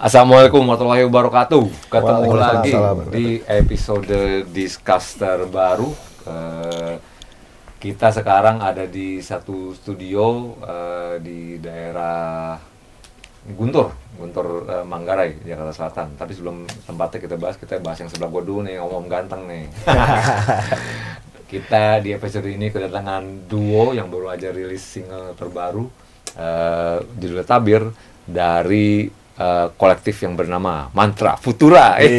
Assalamualaikum warahmatullahi wabarakatuh. Ketemu lagi Waalaikumsalam. di episode Discuss terbaru. Kita sekarang ada di satu studio di daerah Guntur, Manggarai, Jakarta Selatan. Tapi sebelum tempatnya kita bahas yang sebelah gua dulu nih, Om ganteng nih. Kita di episode ini kedatangan duo yang baru aja rilis single terbaru, judulnya Tabir, dari kolektif yang bernama Mantra Futura. Halo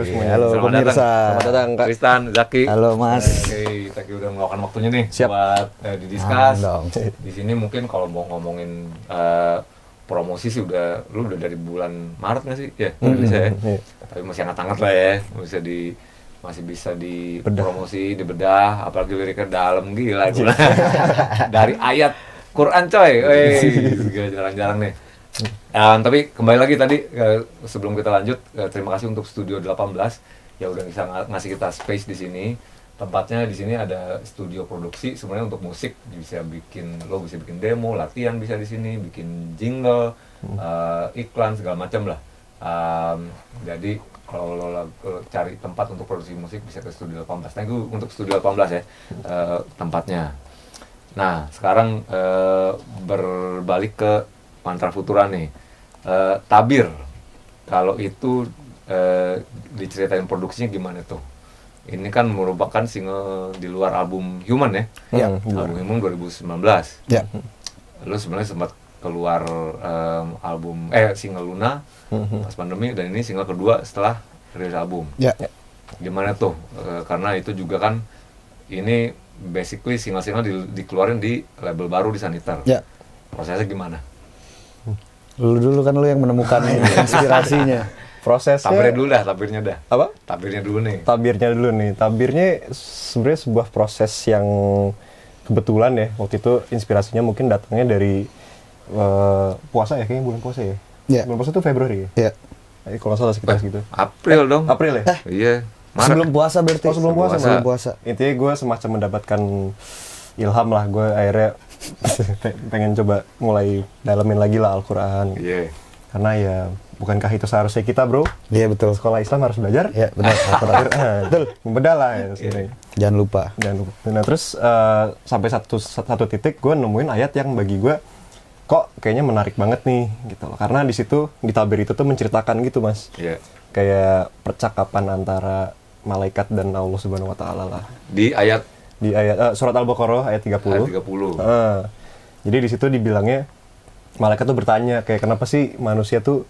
semuanya. Halo Selamat pemirsa. Selamat datang, Kak. Tristan, Zaki. Halo Mas. Zaki udah meluangkan waktunya nih. Siap. Buat didiskus. Dong. Di sini mungkin kalau mau ngomongin promosi sih lu udah dari bulan Maret nggak sih? Ya, rilisnya ya. Tapi masih hangat-hangat lah ya. Masih bisa dipromosi, dibedah, apalagi liriknya dalam gila. Dari ayat Quran coy. Gila, jarang-jarang nih. Tapi kembali lagi tadi, sebelum kita lanjut, terima kasih untuk Studio 18 ya udah bisa ngasih kita space di sini. Tempatnya di sini ada studio produksi sebenarnya untuk musik, bisa bikin demo, latihan bisa di sini, bikin jingle, iklan segala macam lah. Jadi kalau lo cari tempat untuk produksi musik bisa ke Studio 18. Thank you untuk Studio 18 ya, tempatnya. Nah, sekarang berbalik ke Mantra Futura nih. Tabir, kalau itu diceritain produksinya gimana tuh? Ini kan merupakan single di luar album Human ya? Iya. Album Human 2019. Ya. Lu sebenarnya sempat keluar single Luna pas pandemi, dan ini single kedua setelah rilis album. Ya. Gimana tuh? Karena itu juga kan ini basically single-single dikeluarin di label baru di Saniter. Ya. Prosesnya gimana? Lu dulu kan lu yang menemukan inspirasinya. Prosesnya Tabirnya dah. apa? Tabirnya dulu nih. Tabirnya sebenarnya sebuah proses yang kebetulan ya. Waktu itu inspirasinya mungkin datangnya dari puasa ya, kayaknya bulan puasa ya. Iya. Bulan puasa itu Februari ya. Ya. Kalau nggak salah sekitar segitu. April dong. April ya. Iya. Maret. Sebelum puasa berarti. Oh, sebelum puasa. Sebelum puasa. Intinya gue semacam mendapatkan ilham lah. Gue akhirnya pengen coba mulai dalemin lagi lah Al-Quran. Iya. Karena ya bukankah itu seharusnya kita bro? Iya betul. Sekolah Islam harus belajar. Ya benar. Betul. Membedah lah ya sebenarnya. Jangan lupa. Nah terus sampai satu titik gue nemuin ayat yang bagi gue kok kayaknya menarik banget nih gitu loh. Karena di situ di tabir itu tuh menceritakan gitu mas. Iya. Kayak percakapan antara malaikat dan Allah Subhanahu Wa Taala lah. Di ayat Surat Al-Baqarah ayat 30. ayat 30. Jadi di situ dibilangnya malaikat tuh bertanya kayak kenapa sih manusia tuh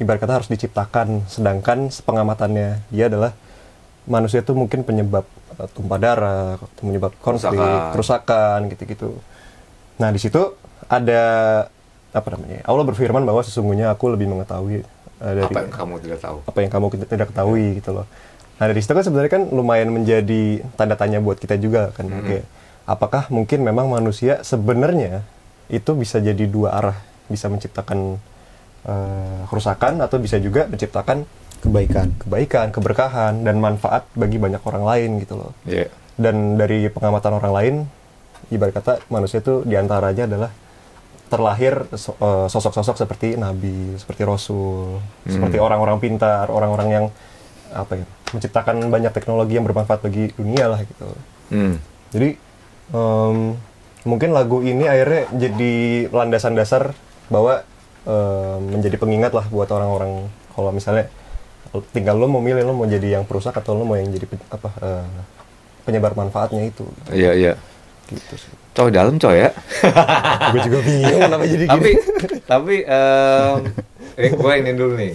ibarat kata harus diciptakan, sedangkan sepengamatannya dia adalah manusia tuh mungkin penyebab tumpah darah, penyebab konflik, kerusakan gitu-gitu. Nah di situ ada Allah berfirman bahwa sesungguhnya aku lebih mengetahui dari apa yang kamu tidak tahu. apa yang kamu tidak ketahui gitu loh. Nah dari situ kan sebenarnya kan lumayan menjadi tanda tanya buat kita juga kan. Kayak, apakah mungkin memang manusia sebenarnya itu bisa jadi dua arah, bisa menciptakan kerusakan atau bisa juga menciptakan kebaikan, keberkahan dan manfaat bagi banyak orang lain gitu loh. Iya. Dan dari pengamatan orang lain, ibarat kata manusia itu diantaranya adalah terlahir sosok-sosok seperti nabi, seperti rasul, seperti orang-orang pintar, orang-orang yang menciptakan banyak teknologi yang bermanfaat bagi dunia lah gitu. Jadi mungkin lagu ini akhirnya jadi landasan dasar bahwa menjadi pengingat lah buat orang-orang kalau misalnya tinggal lo mau milih lo mau jadi yang perusak atau lo mau yang jadi penyebar manfaatnya itu. Iya. Gitu sih. Coy dalam coy ya. Gue juga bingung kenapa jadi gini. Tapi gue ini dulu nih.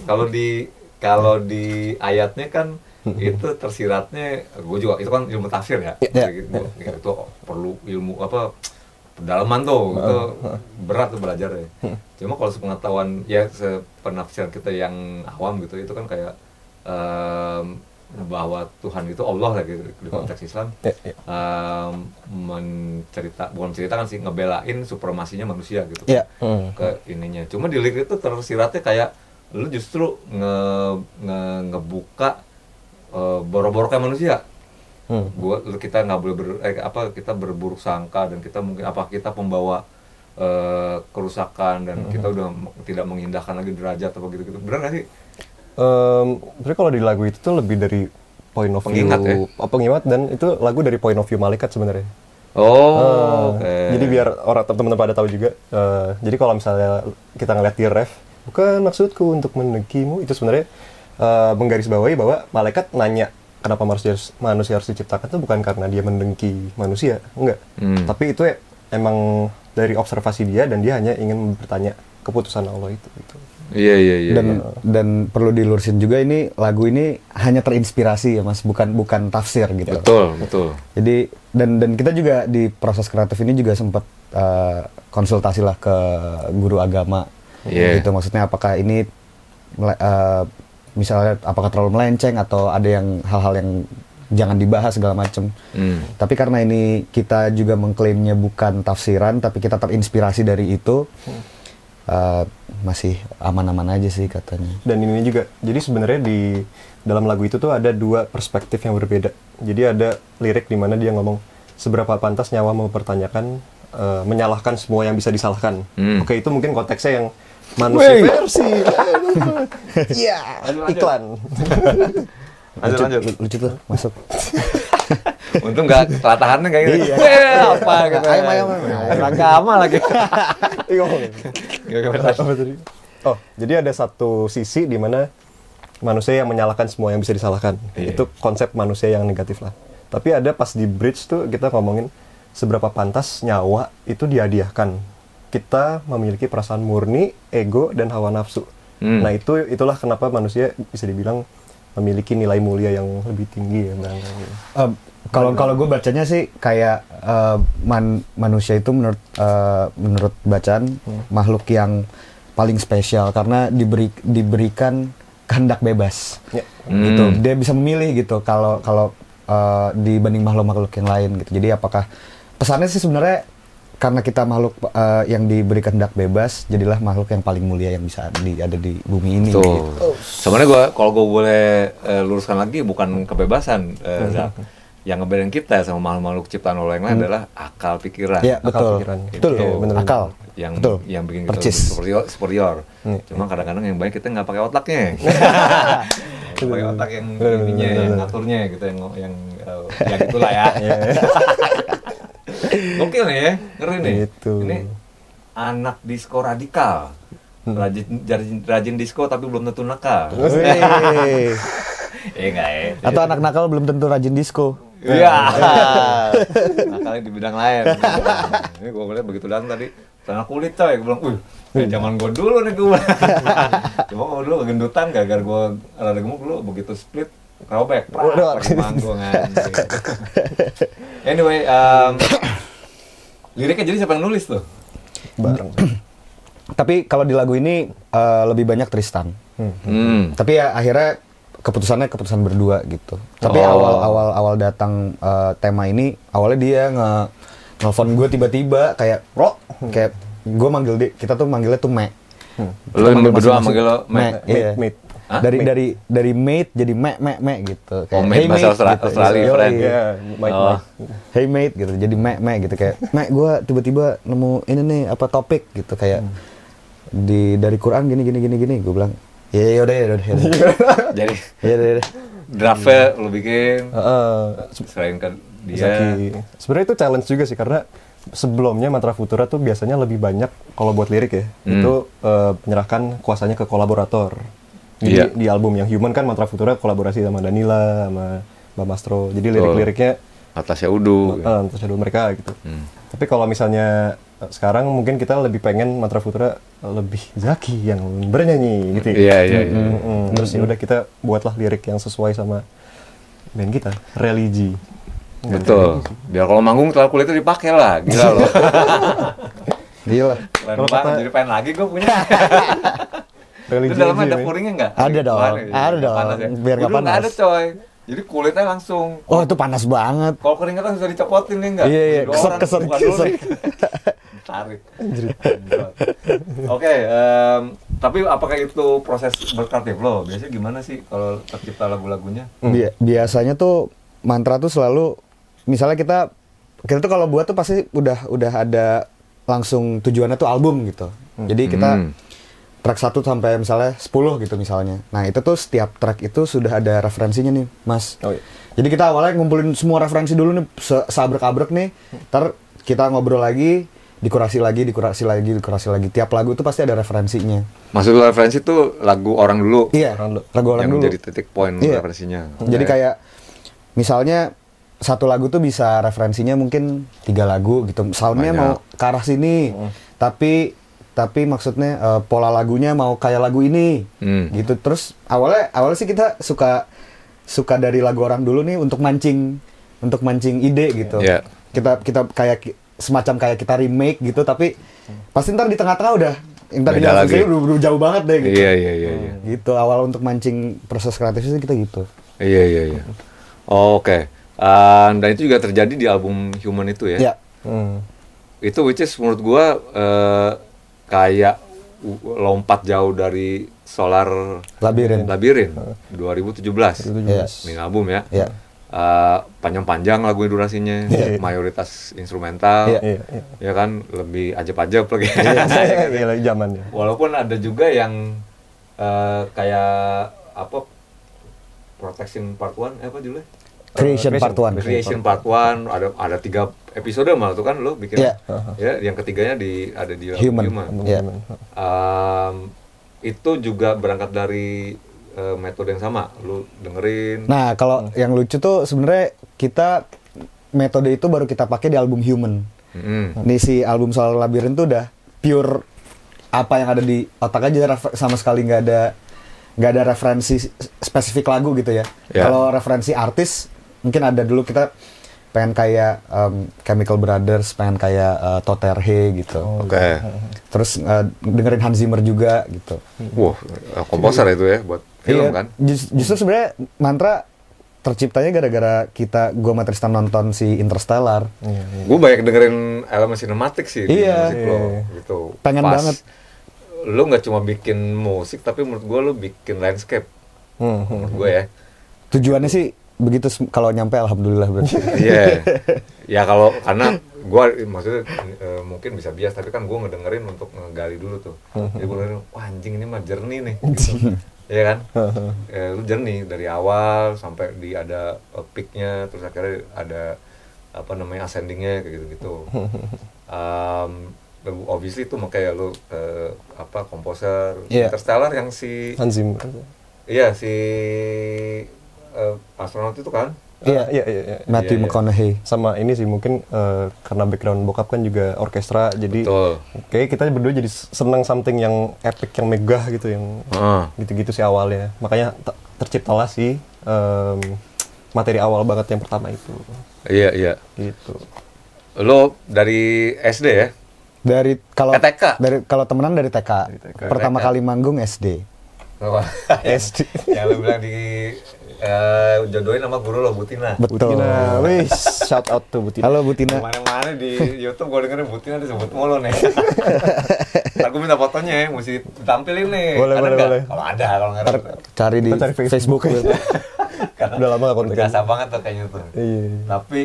Kalau di ayatnya kan itu tersiratnya, gue juga itu kan ilmu tafsir ya. Itu perlu ilmu pedalaman tuh, itu berat tuh belajar ya. Cuma kalau sepengetahuan ya sepenafsiran kita yang awam gitu, itu kan kayak bahwa Tuhan itu Allah lah gitu, di konteks Islam. Bukan menceritakan sih, ngebelain supremasinya manusia gitu. Ke ininya. Cuma di lirik itu tersiratnya kayak lu justru ngebuka borok-boroknya manusia. Kita nggak boleh kita berburuk sangka, dan kita mungkin kita pembawa kerusakan dan kita udah tidak mengindahkan lagi derajat atau gitu-gitu. Benar nggak sih? Sebenarnya kalau di lagu itu tuh lebih dari point of Pengingat, view pengingat, dan itu lagu dari point of view malaikat sebenarnya. Oke. Jadi biar orang teman-teman pada tahu juga. Jadi kalau misalnya kita ngeliat di ref, bukan maksudku untuk menekimu, itu sebenarnya menggarisbawahi bahwa malaikat nanya kenapa manusia harus diciptakan itu bukan karena dia mendengki manusia, enggak. Tapi itu emang dari observasi dia, dan dia hanya ingin bertanya keputusan Allah itu. Gitu. Iya. Dan perlu dilurusin juga, ini lagu ini hanya terinspirasi ya Mas, bukan tafsir gitu. Betul. Jadi dan kita juga di proses kreatif ini juga sempat konsultasi lah ke guru agama. Gitu, maksudnya apakah ini misalnya apakah terlalu melenceng atau ada yang hal-hal yang jangan dibahas segala macam. Tapi karena ini kita juga mengklaimnya bukan tafsiran, tapi kita terinspirasi dari itu. Masih aman-aman aja sih katanya. Dan ini juga, jadi sebenarnya di dalam lagu itu tuh ada dua perspektif yang berbeda. Jadi ada lirik di mana dia ngomong seberapa pantas nyawa mempertanyakan, menyalahkan semua yang bisa disalahkan. Oke, itu mungkin konteksnya yang manusia versi. Iya, iklan. Lanjut. Lucu tuh, masuk. Untung nggak kelatahannya kayak gitu. Apa gitu. Ayam. Agama lagi. Jadi ada satu sisi di mana manusia yang menyalahkan semua yang bisa disalahkan. Itu konsep manusia yang negatif lah. Tapi ada pas di bridge tuh kita ngomongin seberapa pantas nyawa itu dihadiahkan. Kita memiliki perasaan murni, ego, dan hawa nafsu. Nah itulah kenapa manusia bisa dibilang memiliki nilai mulia yang lebih tinggi ya bang. Kalau gue bacanya sih kayak manusia itu menurut bacaan makhluk yang paling spesial karena diberikan kehendak bebas. Gitu. Dia bisa memilih gitu kalau dibanding makhluk-makhluk yang lain gitu. Jadi apakah pesannya sih sebenarnya karena kita makhluk yang diberi kehendak bebas, jadilah makhluk yang paling mulia yang bisa ada di bumi ini. Gitu. Sebenarnya kalau gue boleh luruskan lagi, bukan kebebasan, Zak. Yang ngebedain kita sama makhluk-makhluk ciptaan Allah yang lain adalah akal pikiran. Iya, betul. Betul. Akal. Yang bikin kita superior. Cuma kadang-kadang yang baik kita nggak pakai otaknya. Pakai otak yang ininya, yang ngaturnya gitu, yang itulah ya. Gokil nih ya, ngeri nih. Ini anak disco radikal, rajin disco tapi belum tentu nakal. Enggak ya. Atau anak nakal belum tentu rajin disco. Iya. Nakalnya di bidang lain. Ini gue ngeliat begitu datang tadi, celana kulit coy, gue bilang, zaman gue dulu nih gue. Cuma gue dulu kegendutan, gara-gara gue rada gemuk dulu, begitu split robek, pakai manggung anjing. Anyway, liriknya jadi siapa yang nulis tuh? Bareng. Tapi kalau di lagu ini lebih banyak Tristan. Tapi ya akhirnya keputusan berdua gitu. Tapi awal datang tema ini, awalnya dia nelfon gue tiba-tiba kayak, "Bro," kayak gue manggil dia, kita tuh manggilnya tuh Me. Lo berdua manggil lo Me. Iya. Dari mate jadi me gitu kayak mate bahasa Australia friend. Hey mate gitu jadi me gitu kayak gue tiba-tiba nemu ini nih apa topik gitu kayak dari Quran gini gue bilang ya udah jadi draftnya lo bikin selain ke dia. Sebenarnya itu challenge juga sih karena sebelumnya Mantra Futura tuh biasanya lebih banyak kalau buat lirik ya itu menyerahkan kuasanya ke kolaborator. Di album yang Human kan Mantra Futura kolaborasi sama Danila, sama Mbak Mastro. Jadi lirik-liriknya Natasha Udu mereka gitu. Tapi kalau misalnya sekarang mungkin kita lebih pengen Mantra Futura lebih Zaki yang bernyanyi gitu. Iya. Terus ya udah kita buatlah lirik yang sesuai sama band kita, religi. Betul. Biar kalau manggung telah kulitnya dipakai lah, gila loh. Gila. Kalau kata jadi pengen lagi gue punya. Itu dalamnya ada puringnya nggak? Ada dong. Biar nggak panas. Nggak ada coy. Jadi kulitnya langsung. Oh itu panas banget. Kalau keringetan bisa dicopotin nih nggak? Iya. Keset. Tarik. Oke. Tapi apakah itu proses berkreatif lo? Biasanya gimana sih kalau tercipta lagu-lagunya? Biasanya tuh mantra tuh selalu, misalnya kita tuh kalau buat tuh pasti udah ada langsung tujuannya tuh album gitu. Jadi kita track 1 sampai misalnya 10 gitu misalnya. Nah itu tuh setiap track itu sudah ada referensinya nih Mas. Oh, iya. Jadi kita awalnya ngumpulin semua referensi dulu nih, seabrek-abrek nih. Ntar kita ngobrol lagi, dikurasi lagi. Tiap lagu tuh pasti ada referensinya. Maksud lu referensi tuh lagu orang dulu? Iya, lagu orang yang dulu. menjadi titik poin referensinya. Jadi kayak misalnya satu lagu tuh bisa referensinya mungkin 3 lagu gitu. Soundnya mau ke arah sini, tapi maksudnya pola lagunya mau kayak lagu ini, gitu. Terus awalnya sih kita suka dari lagu orang dulu nih untuk mancing ide gitu. Yeah. Kita kayak semacam kayak kita remake gitu, tapi pasti ntar di tengah-tengah udah yang tadi udah jauh banget deh gitu. Iya. Gitu awal untuk mancing proses kreatifnya kita gitu. Iya. Oke. Dan itu juga terjadi di album Human itu ya? Iya. Itu which is menurut gua kayak lompat jauh dari Solar Labirin 2017. Yes. Ini album ya. Iya. Panjang-panjang lagu durasinya, mayoritas instrumental, ya kan, lebih ajab-ajab lagi. Iya, zamannya. Walaupun ada juga yang kayak apa, Protection Part 1, apa judulnya? Creation Part 1. Creation Part 1, ada 3 episode malah tuh kan lo bikin. Yeah. Ya, yang ketiganya ada di Human. Yeah. Itu juga berangkat dari metode yang sama, lu dengerin. Nah, kalau yang lucu tuh sebenarnya kita metode itu baru kita pakai di album Human. Nih si album Solar Labirin tuh udah pure apa yang ada di otak aja, sama sekali nggak ada referensi spesifik lagu gitu ya. Yeah. Kalau referensi artis mungkin ada dulu, kita pengen kayak Chemical Brothers, pengen kayak Toterhe gitu. Oke. Terus dengerin Hans Zimmer juga gitu. Wah, komposer itu ya buat film kan? Justru sebenarnya Mantra terciptanya gara-gara gua sama Tristan nonton si Interstellar. Gue banyak dengerin elemen sinematik sih di musik lo gitu. Pengen banget. Lo nggak cuma bikin musik, tapi menurut gue lo bikin landscape. Menurut gue ya. Tujuannya sih begitu, kalau nyampe alhamdulillah berarti. Iya. Ya kalau karena gue maksudnya mungkin bisa bias, tapi kan gue ngedengerin untuk ngegali dulu tuh. Jadi gue dengerin, wah anjing ini mah jernih nih. Iya kan? Lu jernih dari awal sampai ada peak-nya, terus akhirnya ada apa namanya ascending-nya kayak gitu-gitu. Obviously itu makanya lu komposer Interstellar yang si Hans Zimmer. Iya, si astronot itu kan? Iya. Matthew McConaughey. Sama ini sih mungkin karena background bokap kan juga orkestra, jadi kayak kita berdua jadi seneng something yang epic, yang megah gitu, yang gitu-gitu sih awalnya. Makanya terciptalah sih materi awal banget yang pertama itu. Iya. Gitu. Lo dari SD ya? Dari TK? Kalau temenan dari TK. Pertama kali manggung SD. SD. Yang lo bilang jodohin sama guru lo, Butina. Betul. Butina, wih, shout out to Butina. Halo Butina. Mana-mana di YouTube gue dengerin Butina disebut mulu nih. Aku minta fotonya ya, mesti ditampilin nih. Boleh. Kalau nggak ada. Cari di Facebook. Karena udah lama nggak konten. Biasa banget tuh kayaknya tuh. Iya. Tapi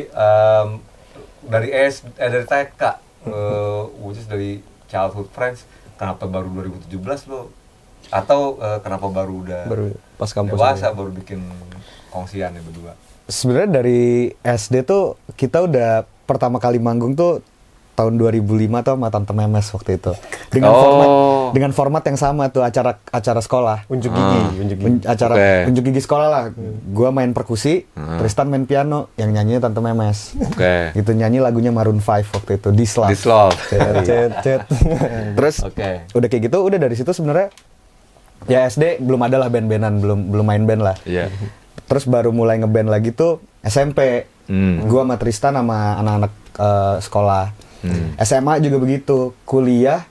dari TK, which is dari Childhood Friends, kenapa baru 2017 lo? Atau kenapa baru pas kampus dewasa baru bikin kongsian ya berdua? Sebenarnya dari SD tuh kita udah pertama kali manggung tuh tahun 2005 tuh sama Tante Memes waktu itu. Dengan format yang sama tuh, acara sekolah. Unjuk gigi. Unjuk gigi sekolah lah. Gua main perkusi, Tristan main piano, yang nyanyinya Tante Memes. Gitu, nyanyi lagunya Maroon 5 waktu itu, This Love. Cet. Terus udah kayak gitu, udah dari situ sebenarnya ya SD belum ada lah band-bandan, belum main band lah. Iya. Terus baru mulai ngeband lagi tuh SMP. Gua sama Tristan sama anak-anak sekolah. SMA juga begitu. Kuliah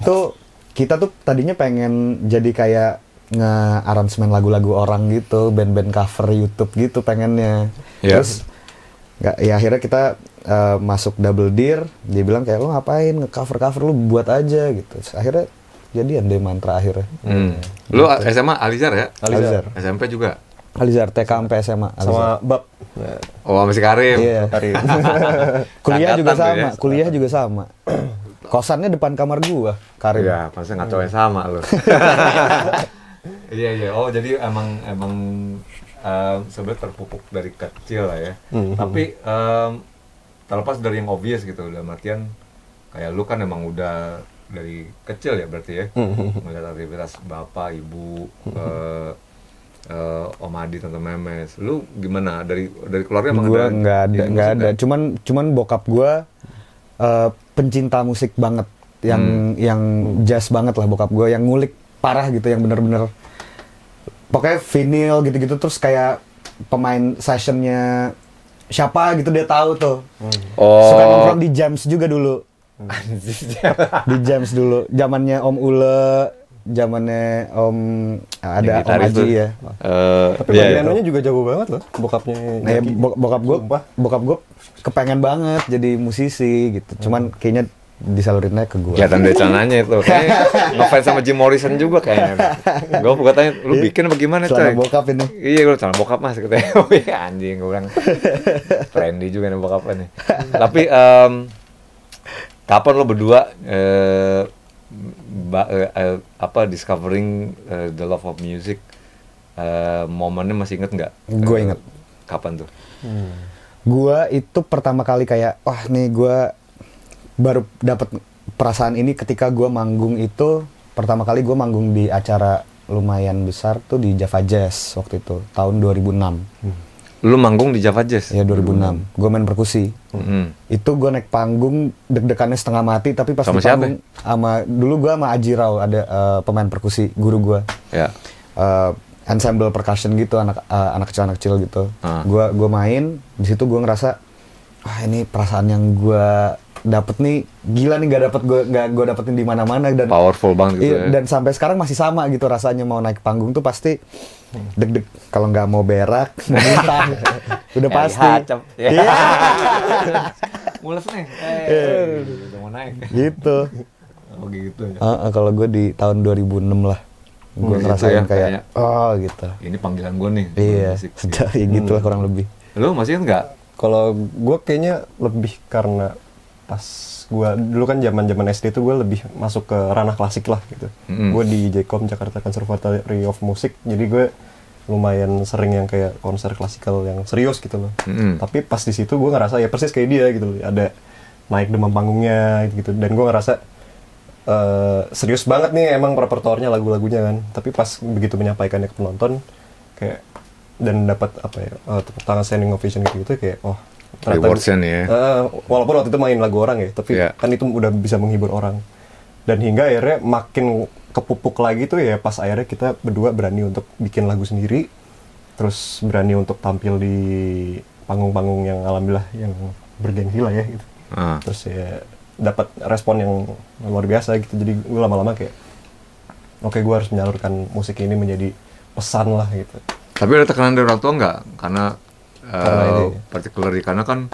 tuh kita tuh tadinya pengen jadi kayak nge-aransemen lagu-lagu orang gitu, band-band cover YouTube gitu pengennya. Terus ya akhirnya kita masuk Double Deer. Dia bilang kayak, lo ngapain nge-cover-cover, lu buat aja gitu. Terus akhirnya jadian deh Mantra akhirnya. Lu SMA Alizar ya? Alizar. SMP juga? Alizar TK sampai SMA. Sama Bab. Oh, masih Karim. Iya. Karim. Kuliah juga Angkatan tuh sama, ya. kuliah juga sama. Kosannya depan kamar gua, Karim. Iya, masa nggak cowok yang sama lo. Iya iya. Oh jadi emang sebenarnya terpupuk dari kecil lah ya. Tapi terlepas dari yang obvious gitu, dalam artian kayak lu kan emang udah dari kecil ya berarti ya, melihat aktivitas bapak, ibu, Om Adi, Tante Memes. Lu gimana dari keluarga emang Gua ada nggak ada. Cuman bokap gua pencinta musik banget, yang jazz banget lah bokap gua, yang ngulik parah gitu, yang bener-bener pokoknya vinyl gitu-gitu, terus kayak pemain sessionnya siapa gitu dia tahu tuh. Suka nongkrong di Jams juga dulu. Di Jams dulu, zamannya Om Ule, zamannya Om ada Om Haji ya. Tapi pianonya juga jago banget loh, bokapnya. Nah, bokap gue kepengen banget jadi musisi gitu. Cuman kayaknya disalurinnya ke gue. Kelihatan dari celananya itu. Kayaknya ngefans sama Jim Morrison juga kayaknya. Gue tanya, lu bikin apa gimana coy? Celana bokap ini. Iya, gue celana bokap mas katanya. Oh iya anjing, gue bilang trendy juga nih bokap nih. Tapi kapan lo berdua discovering the love of music? Momennya masih inget nggak? Gue inget. Kapan tuh? Gue itu pertama kali kayak, wah nih gue baru dapat perasaan ini ketika gue manggung itu. Pertama kali gue manggung di acara lumayan besar tuh di Java Jazz waktu itu, tahun 2006. Lu manggung di Java Jazz? Ya 2006. Gue main perkusi. Itu gue naik panggung deg-degannya setengah mati, tapi pas Sama di panggung dulu gue sama Aji Rao, ada pemain perkusi, guru gue. Ya. Ensemble percussion gitu, anak kecil gitu. Gue main di situ, gue ngerasa wah ini perasaan yang gue dapet nih gila nih, gak gue dapetin di mana-mana, dan Powerful banget gitu ya. Dan sampai sekarang masih sama gitu rasanya, mau naik panggung tuh pasti deg-deg, kalau nggak mau berak mau muntah udah pasti. Iya. Mules nih. Udah mau naik. Gitu. Oh gitu ya. Kalau gue di tahun 2006 lah, gue ngerasain kayak oh gitu. Ini panggilan gue nih. Iya, musik. ya gitu lah kurang lebih. Lu masih nggak? Kalau gue kayaknya lebih karena pas gue dulu kan zaman SD tuh gue lebih masuk ke ranah klasik lah gitu. Gue di JCOM, Jakarta Conservatory of Music, jadi gue lumayan sering yang kayak konser klasikal yang serius gitu loh. Tapi pas di situ gue ngerasa ya persis kayak dia gitu loh, ada naik demam panggungnya gitu, dan gue ngerasa serius banget nih emang repertoarnya, lagu-lagunya kan. Tapi pas begitu menyampaikannya ke penonton kayak, dan dapat apa ya, tepuk tangan, standing ovation gitu kayak Rewards-nya nih ya. Walaupun waktu itu main lagu orang ya, tapi kan itu udah bisa menghibur orang. Dan hingga akhirnya makin kepupuk lagi tuh ya pas akhirnya kita berdua berani untuk bikin lagu sendiri, terus berani untuk tampil di panggung-panggung yang alhamdulillah yang bergengsi lah ya gitu. Terus ya dapat respon yang luar biasa gitu. Jadi gue lama-lama kayak oke, gue harus menyalurkan musik ini menjadi pesan lah gitu. Tapi ada tekanan dari orang tua nggak? Karena particularly karena kan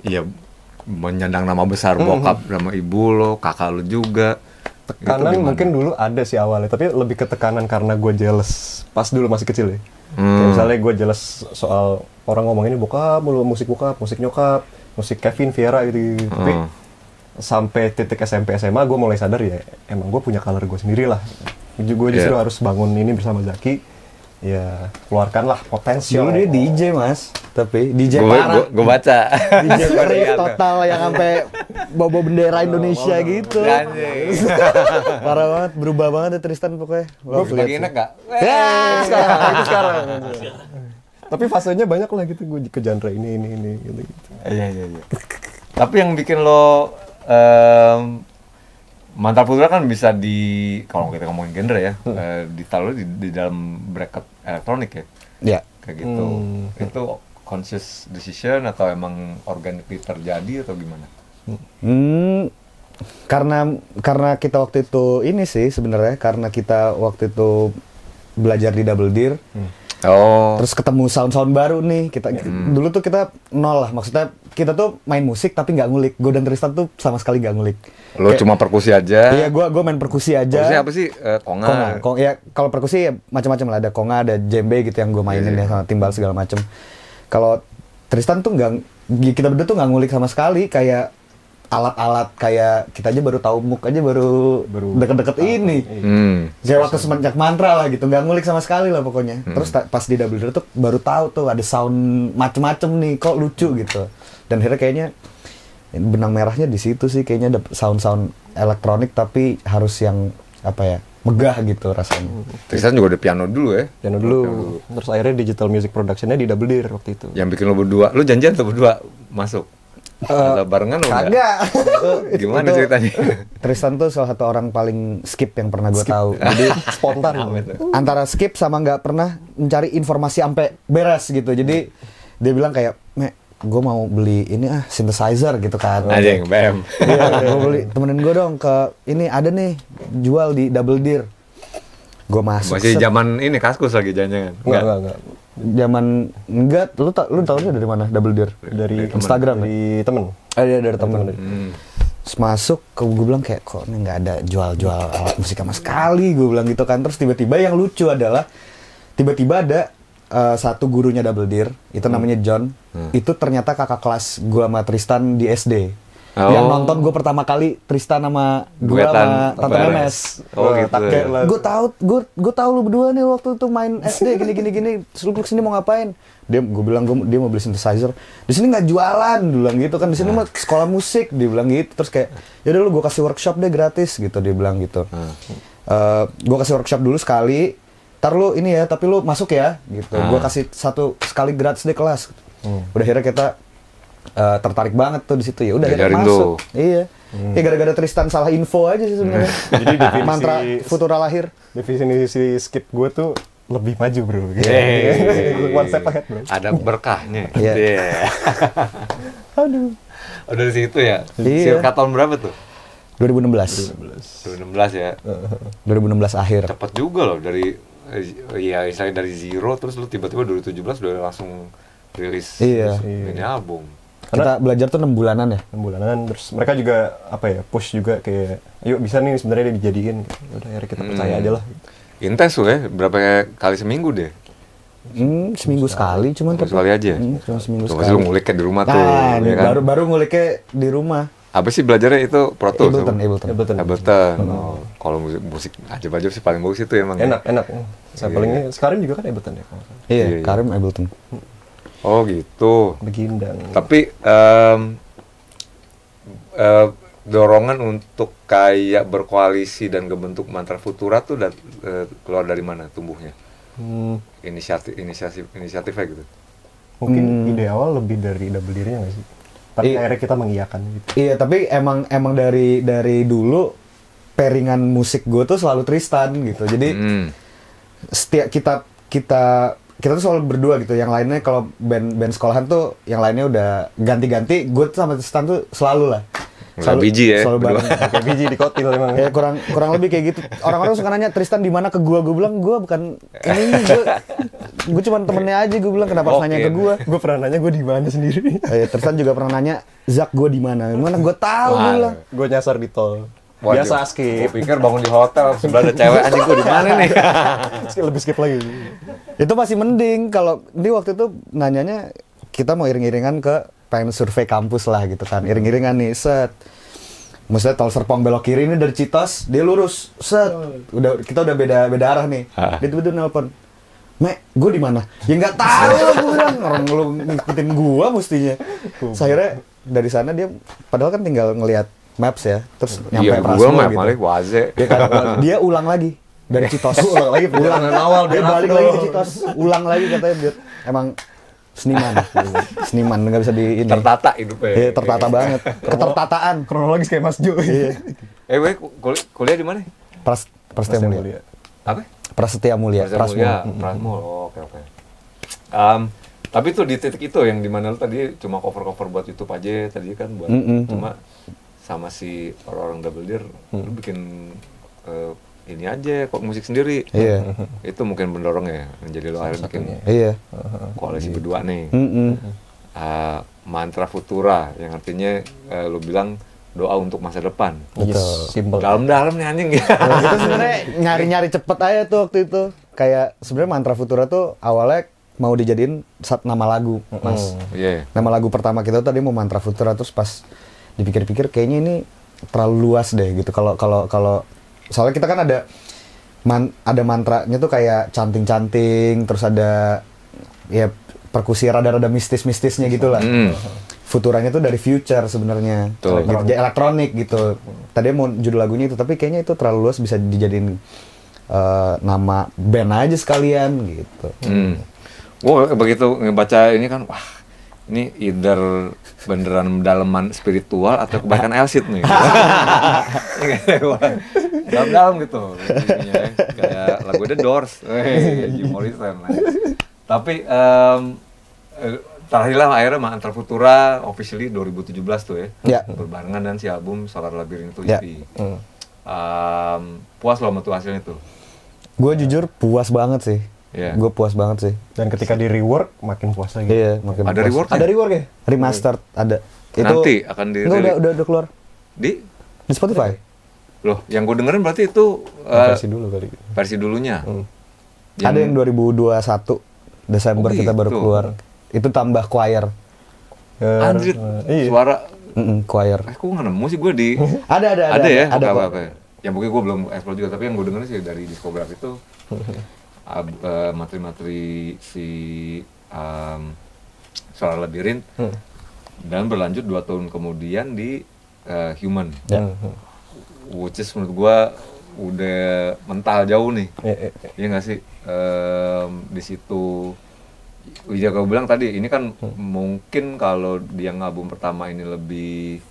ya menyandang nama besar bokap sama ibu lo, kakak lo juga. Tekanan gitu mungkin dulu ada sih awalnya, tapi lebih ke tekanan karena gue jealous pas dulu masih kecil ya. Kayak misalnya gue jealous soal orang ngomongin bokap mulu, musik bokap, musik nyokap, musik Kevin, Viera gitu. Tapi sampai titik SMP SMA gue mulai sadar ya emang gue punya color gue sendiri lah. Gue justru harus bangun ini bersama Zaki. Ya, keluarkanlah potensial. Dulu dia DJ mas, tapi DJ parah. Gue baca. DJ total yang sampai bawa bendera Indonesia gitu. Parah banget, berubah banget ya Tristan pokoknya. Gue lagi enak gak? Sekarang. Tapi fasenya banyak lah gitu, gue ke genre ini gitu. Iya. Tapi yang bikin lo Mantar Putra kan bisa kalau kita ngomongin genre ya, ditaruh di dalam bracket elektronik ya? Iya. Kayak gitu. Itu conscious decision atau emang organically terjadi atau gimana? Karena kita waktu itu ini sih sebenarnya, karena kita waktu itu belajar di Double Deer, Oh. Terus ketemu sound-sound baru nih. Dulu tuh kita nol lah, maksudnya kita tuh main musik tapi nggak ngulik. Gue dan Tristan tuh sama sekali nggak ngulik. Lo cuma perkusi aja. Iya, gue main perkusi aja. Perkusi apa sih? Konga. Ya kalau perkusi ya macam-macam lah, ada konga, ada djembe gitu yang gue mainin ya, sama timbal segala macem. Kalau Tristan tuh kita berdua tuh nggak ngulik sama sekali, kayak alat-alat kayak kita aja baru tahu muk aja baru deket-deket ini. Kayak waktu semenjak mantra lah gitu, nggak ngulik sama sekali lah pokoknya. Terus pas di Double Dare tuh baru tahu tuh ada sound macem-macem nih, kok lucu gitu. Dan akhirnya kayaknya benang merahnya di situ sih, kayaknya ada sound-sound elektronik tapi harus yang apa ya, megah gitu rasanya. Tristan juga ada piano dulu ya? Piano dulu. Terus akhirnya digital music productionnya di Double Dare waktu itu. Yang bikin lo berdua, lo janjian tuh berdua masuk? Atau barengan lo nggak? Kagak. Gimana ceritanya? Tristan tuh salah satu orang paling skip yang pernah gue tahu. Jadi Spontan. antara skip sama nggak pernah mencari informasi sampai beres gitu. Jadi dia bilang kayak, gue mau beli ini synthesizer gitu kan. Anjing, BM. Iya, gue beli, temenin gue dong ke ini, ada nih jual di Double Dare. Gue masuk. Masih zaman ini Kaskus lagi jangan-jangan. Enggak. Zaman enggak, lu tahunya dari mana Double Dare? Dari Instagram. dari temen. Iya, dari temen. Terus masuk, gue bilang kayak kok ini nggak ada jual-jual alat musik sama sekali, gue bilang gitu kan. Terus tiba-tiba yang lucu adalah tiba-tiba ada satu gurunya Double Dare, itu namanya John. Itu ternyata kakak kelas gue sama Tristan di SD. Yang nonton gue pertama kali Tristan sama gue sama Tante Memes. Oh gitu. Gue tahu lu berdua nih waktu itu main SD gini. Terus lu kesini mau ngapain? Gue bilang dia mau beli synthesizer. Di sini nggak jualan, dia bilang gitu kan. Di sini mah sekolah musik, dia bilang gitu. Terus kayak, yaudah lu gue kasih workshop deh gratis gitu, dia bilang gitu. Gue kasih workshop dulu sekali. Ntar lu ini ya, tapi lu masuk ya gitu. Gue kasih sekali gratis deh kelas. Udah akhirnya kita tertarik banget tuh di situ, ya udah akhirnya masuk. Iya. Ya gara-gara Tristan salah info aja sih sebenarnya. Jadi definisi mantra futura lahir. Definisi skip gue tuh lebih maju bro. One step ahead bro. Ada berkahnya. Iya. Aduh. Oh dari situ ya? Iya. Circa tahun berapa tuh? 2016 ya? 2016 akhir. Cepet juga loh, dari ya istilahnya dari zero, terus lu tiba-tiba 2017 udah langsung rilis ini album. Kita belajar tuh 6 bulanan ya? 6 bulanan, terus mereka juga push juga kayak, ayo bisa nih sebenarnya dijadiin. Udah akhirnya kita percaya aja lah. Intens tuh ya, berapa kali seminggu deh? Seminggu sekali cuman. Sekali aja? Cuma seminggu sekali. sekali. Lu nguliknya di rumah tuh, ya kan? baru nguliknya di rumah. Apa sih belajarnya itu? Pro Tools? Ableton. Oh, kalau musik ajab-ajab sih paling bagus itu emang. Enak. Saya palingnya sekarang juga kan Ableton ya. Iya, Karim Ableton. Oh gitu. Begindang. Tapi dorongan untuk kayak berkoalisi dan kebentuk Mantra Futura tuh keluar dari mana tumbuhnya? Inisiatifnya gitu. Mungkin ide awal lebih dari Double Dare-nya nggak sih? Tapi akhirnya kita mengiyakan gitu. Iya, tapi emang dari dulu pairingan musik gue tuh selalu Tristan gitu. Jadi setiap kita tuh selalu berdua gitu. Yang lainnya kalau band sekolahan tuh yang lainnya udah ganti-ganti, gue tuh sama Tristan tuh selalu lah. Selalu biji ya. Selalu bareng. Kayak biji di kotil emang. Ya kurang lebih kayak gitu. Orang-orang suka nanya Tristan di mana ke gua bilang gua bukan ini, gua cuma temennya aja, gua bilang kenapa harus nanya ke gua. Gua pernah nanya gua di mana sendiri. Tristan juga pernah nanya Zak gua di mana. Mana gua tahu gua bilang. Gua nyasar di tol. Biasa skip. Gua pikir bangun di hotel sebelah ada cewek, anjing gua di mana nih? Lebih skip lagi. Itu masih mending kalau di waktu itu nanyanya kita mau iring-iringan ke pengen survei kampus lah gitu kan, iring-iringan nih, set. Maksudnya tol Serpong belok kiri ini dari Citos, dia lurus, set. Kita udah beda arah nih. Dia tiba-tiba nelpon, gue di mana? Ya nggak tahu, gue bilang, orang lu ngikutin gue mestinya. Akhirnya dari sana dia, padahal kan tinggal ngelihat maps ya, terus nyampe Prasmo gitu. Ya kan, dia ulang lagi dari Citos, ulang dari awal, dia balik lagi ke Citos, ulang lagi katanya biar emang seniman nggak bisa di ini. Tertata hidupnya. Iya, tertata banget. Ketertataan. Kronologis kayak Mas Jo. Iya. Kuliah di mana? Prasetya Mulia. Apa? Prasetya Mulia. Prasmo. Oke. Tapi tuh di titik itu yang dimana lu tadi cuma cover buat YouTube aja tadi kan buat cuma sama si orang-orang Double Dare lu bikin ini aja kok musik sendiri. Iya. Itu mungkin pendorong ya, jadi lo akhirnya bikin Iya. koalisi berdua nih. Mm-mm. Mantra Futura yang artinya lo bilang doa untuk masa depan. Betul. Simple. Dalam-dalam nih anjing. Itu sebenarnya nyari-nyari cepet aja tuh waktu itu. Kayak sebenarnya Mantra Futura tuh awalnya mau dijadiin nama lagu, Mas. Iya. Nama lagu pertama kita tuh tadi mau Mantra Futura, terus pas dipikir-pikir kayaknya ini terlalu luas deh gitu. Kalau soalnya kita kan ada mantranya tuh kayak canting-canting, terus ada ya perkusi rada-rada mistis-mistisnya gitu lah. Futuranya tuh dari future sebenarnya, Betul. gitu, elektronik gitu. Tadi mau judul lagunya itu, tapi kayaknya itu terlalu luas, bisa dijadiin nama band aja sekalian gitu. Gue begitu ngebaca ini kan, wah ini either beneran dalaman spiritual atau kebaikan Elsit nih. Dalam-dalam gitu. Ininya, kayak lagu The Doors, Jim Morrison. Tapi terakhirlah akhirnya Mantra Futura officially 2017 tuh ya. Ya. Berbarengan dan si album Solar Labyrinth itu Ya. EP. Puas lo sama tuh hasilnya tuh? Gue jujur puas banget sih. Iya. Gue puas banget sih. Dan ketika di rework makin puas lagi. Iya, makin Ada puas. reward? Ada rework ya? Remastered ada. Nanti akan Enggak, udah keluar di di Spotify. loh, yang gue dengerin berarti itu Versi dulu kali. versi dulunya. Ada yang 2021 Desember Oh, kita baru gitu. keluar. Itu tambah choir. Anjir, Iya. suara. Choir. Kok nggak nemu sih gue di. Ada ya, ada apa, kok. apa. Yang mungkin gue belum explore juga, tapi yang gue dengerin sih dari diskografi itu materi-materi si Solar Labyrinth dan berlanjut 2 tahun kemudian di Human. Ya. Which is menurut gue udah mental jauh nih. Iya nggak sih? Di situ Wija kau bilang tadi ini kan mungkin kalau dia album pertama ini lebih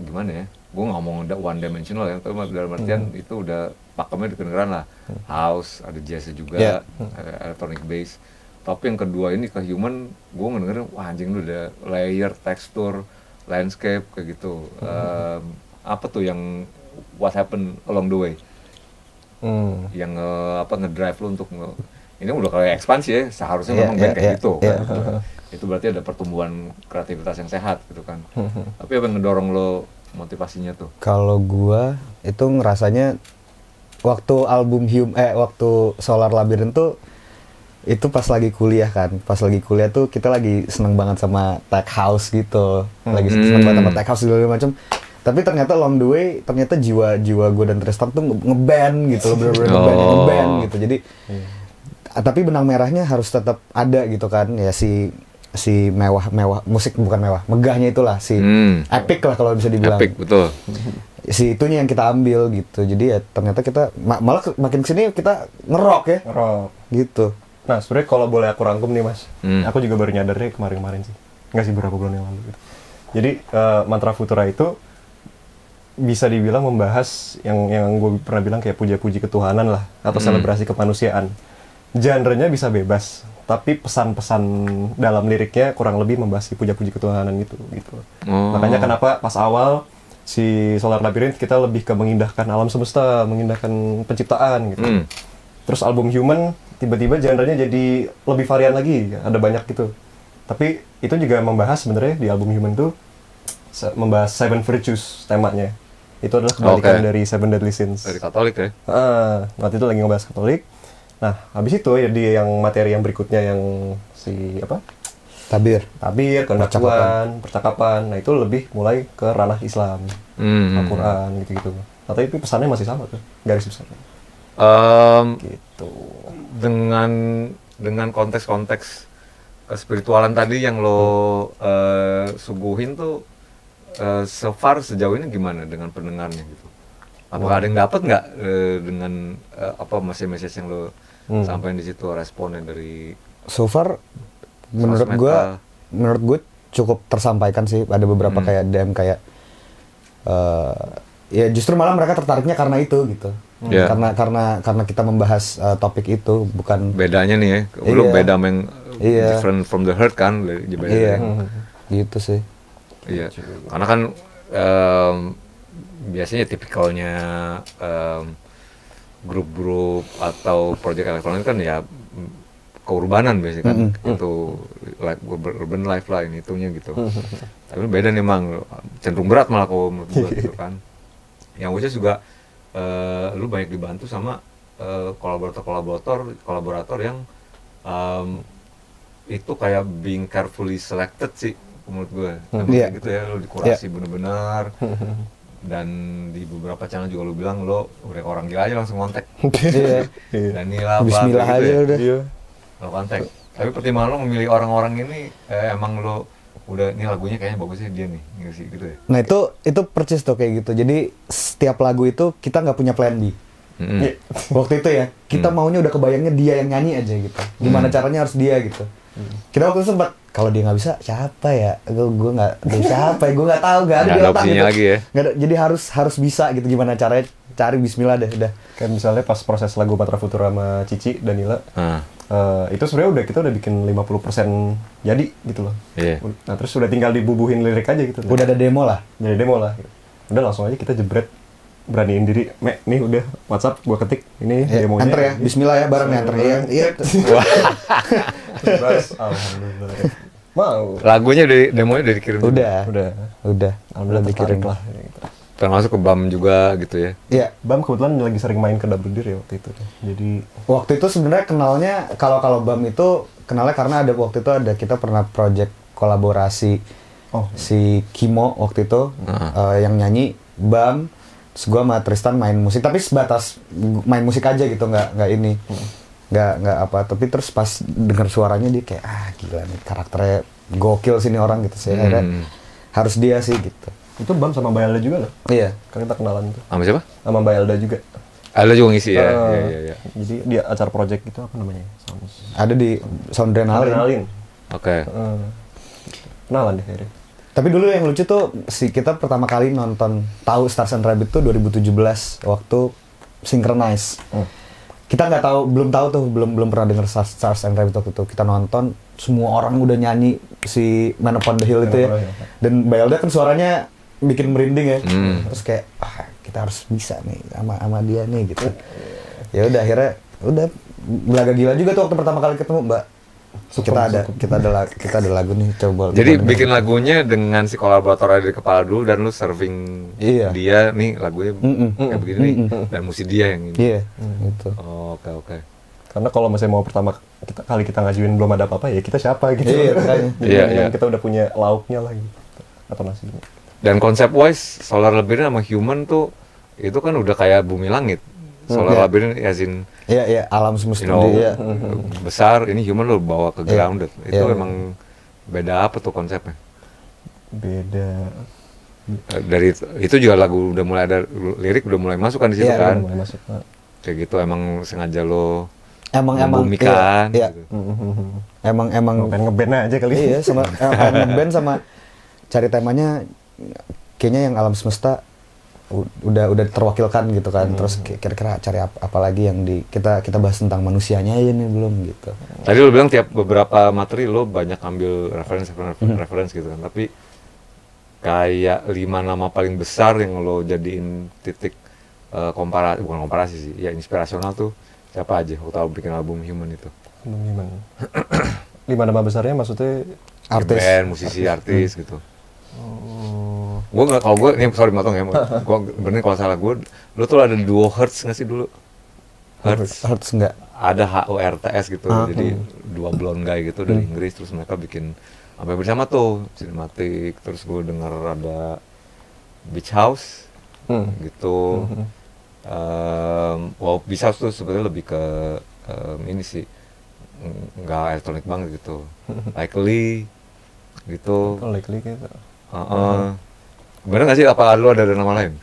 gimana ya? Gue ngomong one dimensional ya, tapi dalam artian itu udah pakemnya kedengeran lah. House, ada jazz juga, ada electronic bass. Tapi yang kedua ini ke Human, gue ngedengerin wah anjing lu udah layer, tekstur, landscape kayak gitu. Apa tuh yang what happened along the way? Yang ngedrive lu untuk ini udah kayak ekspansi ya, seharusnya memang band kayak gitu kan. Itu berarti ada pertumbuhan kreativitas yang sehat gitu kan. Tapi apa yang ngedorong lo motivasinya tuh? Kalau gua itu ngerasanya waktu waktu Solar Labyrinth tuh itu pas lagi kuliah kan. Pas lagi kuliah tuh kita lagi seneng banget sama tech house gitu. Lagi seneng banget sama tech house segala macam. Tapi ternyata along the way, ternyata jiwa gue dan Tristan tuh ngeband gitu loh, bener-bener ngeband gitu. Jadi tapi benang merahnya harus tetap ada gitu kan, ya si mewah musik, bukan mewah, megahnya itulah si epic lah kalau bisa dibilang. Epic, betul. Si itunya yang kita ambil gitu. Jadi ya ternyata kita malah makin kesini kita ngerok ya. Ngerok. Gitu. Nah sebenarnya kalau boleh aku rangkum nih Mas, aku juga baru nyadarnya kemarin sih, nggak sih beberapa bulan yang lalu. Gitu. Jadi Mantra Futura itu bisa dibilang membahas yang gue pernah bilang kayak puja-puji ketuhanan lah, atau selebrasi kemanusiaan. Genrenya bisa bebas, tapi pesan-pesan dalam liriknya kurang lebih membahas puja-puji ketuhanan gitu. Makanya kenapa pas awal si Solar Labyrinth kita lebih ke mengindahkan alam semesta, mengindahkan penciptaan gitu. Terus album Human tiba-tiba genrenya jadi lebih varian lagi, ada banyak gitu. Tapi itu juga membahas sebenarnya di album Human tuh membahas Seven Virtues temanya. Itu adalah kebalikan dari Seven Deadly Sins. Dari Katolik ya? Waktu itu lagi ngebahas Katolik. Nah, habis itu ya dia yang materi yang berikutnya yang si apa? Tabir, pendakwaan, percakapan. Nah, itu lebih mulai ke ranah Islam, Al-Quran gitu-gitu. Nah, tapi pesannya masih sama tuh, garis besarnya. Gitu. Dengan konteks-konteks kespiritualan tadi yang lo suguhin tuh so far sejauh ini gimana dengan pendengarnya gitu? Apakah ada yang dapat nggak dengan apa message yang lo sampaikan di situ, responnya dari so far menurut gue cukup tersampaikan sih. Ada beberapa kayak DM kayak ya justru malah mereka tertariknya karena itu gitu. Karena kita membahas topik itu, bukan bedanya nih ya, belum beda yang different from the hurt kan, gitu sih. Iya, karena kan biasanya tipikalnya grup-grup atau project elektronik kan ya keurbanan biasanya kan, itu like urban life lah ini itunya gitu. Tapi beda nih emang, cenderung berat malah kalau menurut gue gitu kan. Yang khusus juga lu banyak dibantu sama kolaborator yang itu kayak being carefully selected sih menurut gue. Gitu ya, lu dikurasi bener-bener. Dan di beberapa channel juga lu bilang lo udah orang gila aja langsung kontak. Dan inilah Bismillah aja ya. udah. Lo kontak. Tapi pertimbangan lo memilih orang-orang ini emang lo udah ini lagunya kayaknya bagusnya dia nih gitu ya. Nah itu persis tuh kayak gitu. Jadi setiap lagu itu kita nggak punya plan B. Waktu itu ya kita maunya udah kebayangnya dia yang nyanyi aja gitu. Gimana caranya harus dia gitu. Kita waktu itu sempat kalau dia nggak bisa siapa ya? Gue nggak siapa ya? Gue nggak tahu, nggak ada di otak gitu. Lagi ya. Nggak ada, jadi harus bisa gitu. Gimana caranya? Cari Bismillah deh udah. Kayak misalnya pas proses lagu Matra Futura sama Cici Danila, itu sebenarnya kita udah bikin 50% jadi gitu loh. Nah terus udah tinggal dibubuhin lirik aja gitu. Udah ada demo lah. Jadi demo lah. Udah langsung aja kita jebret, beraniin diri. Nih udah WhatsApp gua ketik ini demonya. Enter ya, Bismillah ya bareng ya enter ya. Iya. Alhamdulillah. Mau. Lagunya demonya udah dikirim. Udah. Alhamdulillah dikirim lah. Termasuk ke BAM juga gitu ya. Iya. BAM kebetulan lagi sering main ke Double Deer ya waktu itu. Jadi waktu itu sebenarnya kenalnya kalau BAM itu kenalnya karena waktu itu kita pernah project kolaborasi si Kimo waktu itu yang nyanyi BAM, terus gue sama Tristan main musik tapi sebatas main musik aja gitu, nggak ini. Nggak apa, tapi terus pas dengar suaranya dia kayak gila nih karakternya gokil sini orang gitu sih. Akhirnya harus dia sih gitu. itu BAM sama Mbak Elda juga loh. Iya. Kan kita kenalan tuh. Sama siapa? Sama Mbak Elda juga. Elda juga ngisi ya. Iya. Jadi dia acara project itu apa namanya? Ada di Soundrenalin. Oke. Kenalan deh akhirnya. Tapi dulu yang lucu tuh kita pertama kali tahu Stars and Rabbit tuh 2017 waktu Synchronize. Kita nggak tahu, belum pernah denger Stars and Rabbit waktu itu. Kita nonton, semua orang udah nyanyi si Man Upon the Hill itu ya. Dan Mbak Elda kan suaranya bikin merinding ya. Terus kayak kita harus bisa nih sama dia nih gitu. Ya udah akhirnya udah belaga gila juga tuh waktu pertama kali ketemu Mbak. Kita ada lagu nih, coba. Jadi bikin lagunya dengan si kolaborator ada di kepala dulu dan lu serving dia nih lagunya kayak begini nih dan mesti dia yang ini. Iya, gitu. Oke. Karena kalau misalnya mau pertama kali kita ngajuin belum ada apa-apa ya kita siapa gitu. Iya. Kita udah punya lauknya lah gitu. Atau nasinya. Dan konsep wise Solar Labyrinth sama Human tuh itu kan udah kayak bumi langit. Solar Labyrinth yazin alam semesta besar, ini Human lo bawa ke grounded. Itu emang beda apa tuh konsepnya? Beda. Dari itu juga lagu udah mulai ada lirik udah mulai masuk kan di situ kan? Mulai masuk. Kayak gitu emang sengaja lo emang membumikan. Iya. Gitu. Emang pengen ngeband aja kali. Iya, sama ngeband sama cari temanya kayaknya yang alam semesta udah terwakilkan gitu kan. Terus kira-kira cari apa lagi yang kita bahas tentang manusianya aja nih belum gitu. Tadi lo bilang tiap beberapa materi lo banyak ambil reference gitu kan. Tapi kayak 5 nama paling besar yang lo jadiin titik bukan komparasi sih, ya inspirasional tuh siapa aja waktu lo bikin album Human itu? Human. 5 nama besarnya maksudnya artis, band, musisi, artis gitu. Gue nggak, kalau gue ini sorry motong ya, gue bener kalau salah gue, lo tuh ada duo Hertz nggak sih dulu? Hertz nggak? Ada HORTS gitu, jadi 2 blonde guy gitu dari Inggris, terus mereka bikin sampai bersama tuh Cinematic, terus gue denger ada Beach House gitu. Wow, Beach House tuh sebenarnya lebih ke ini sih, nggak elektronik banget gitu, Likely gitu. Likely gitu. Bener nggak sih, apa lu ada nama lain?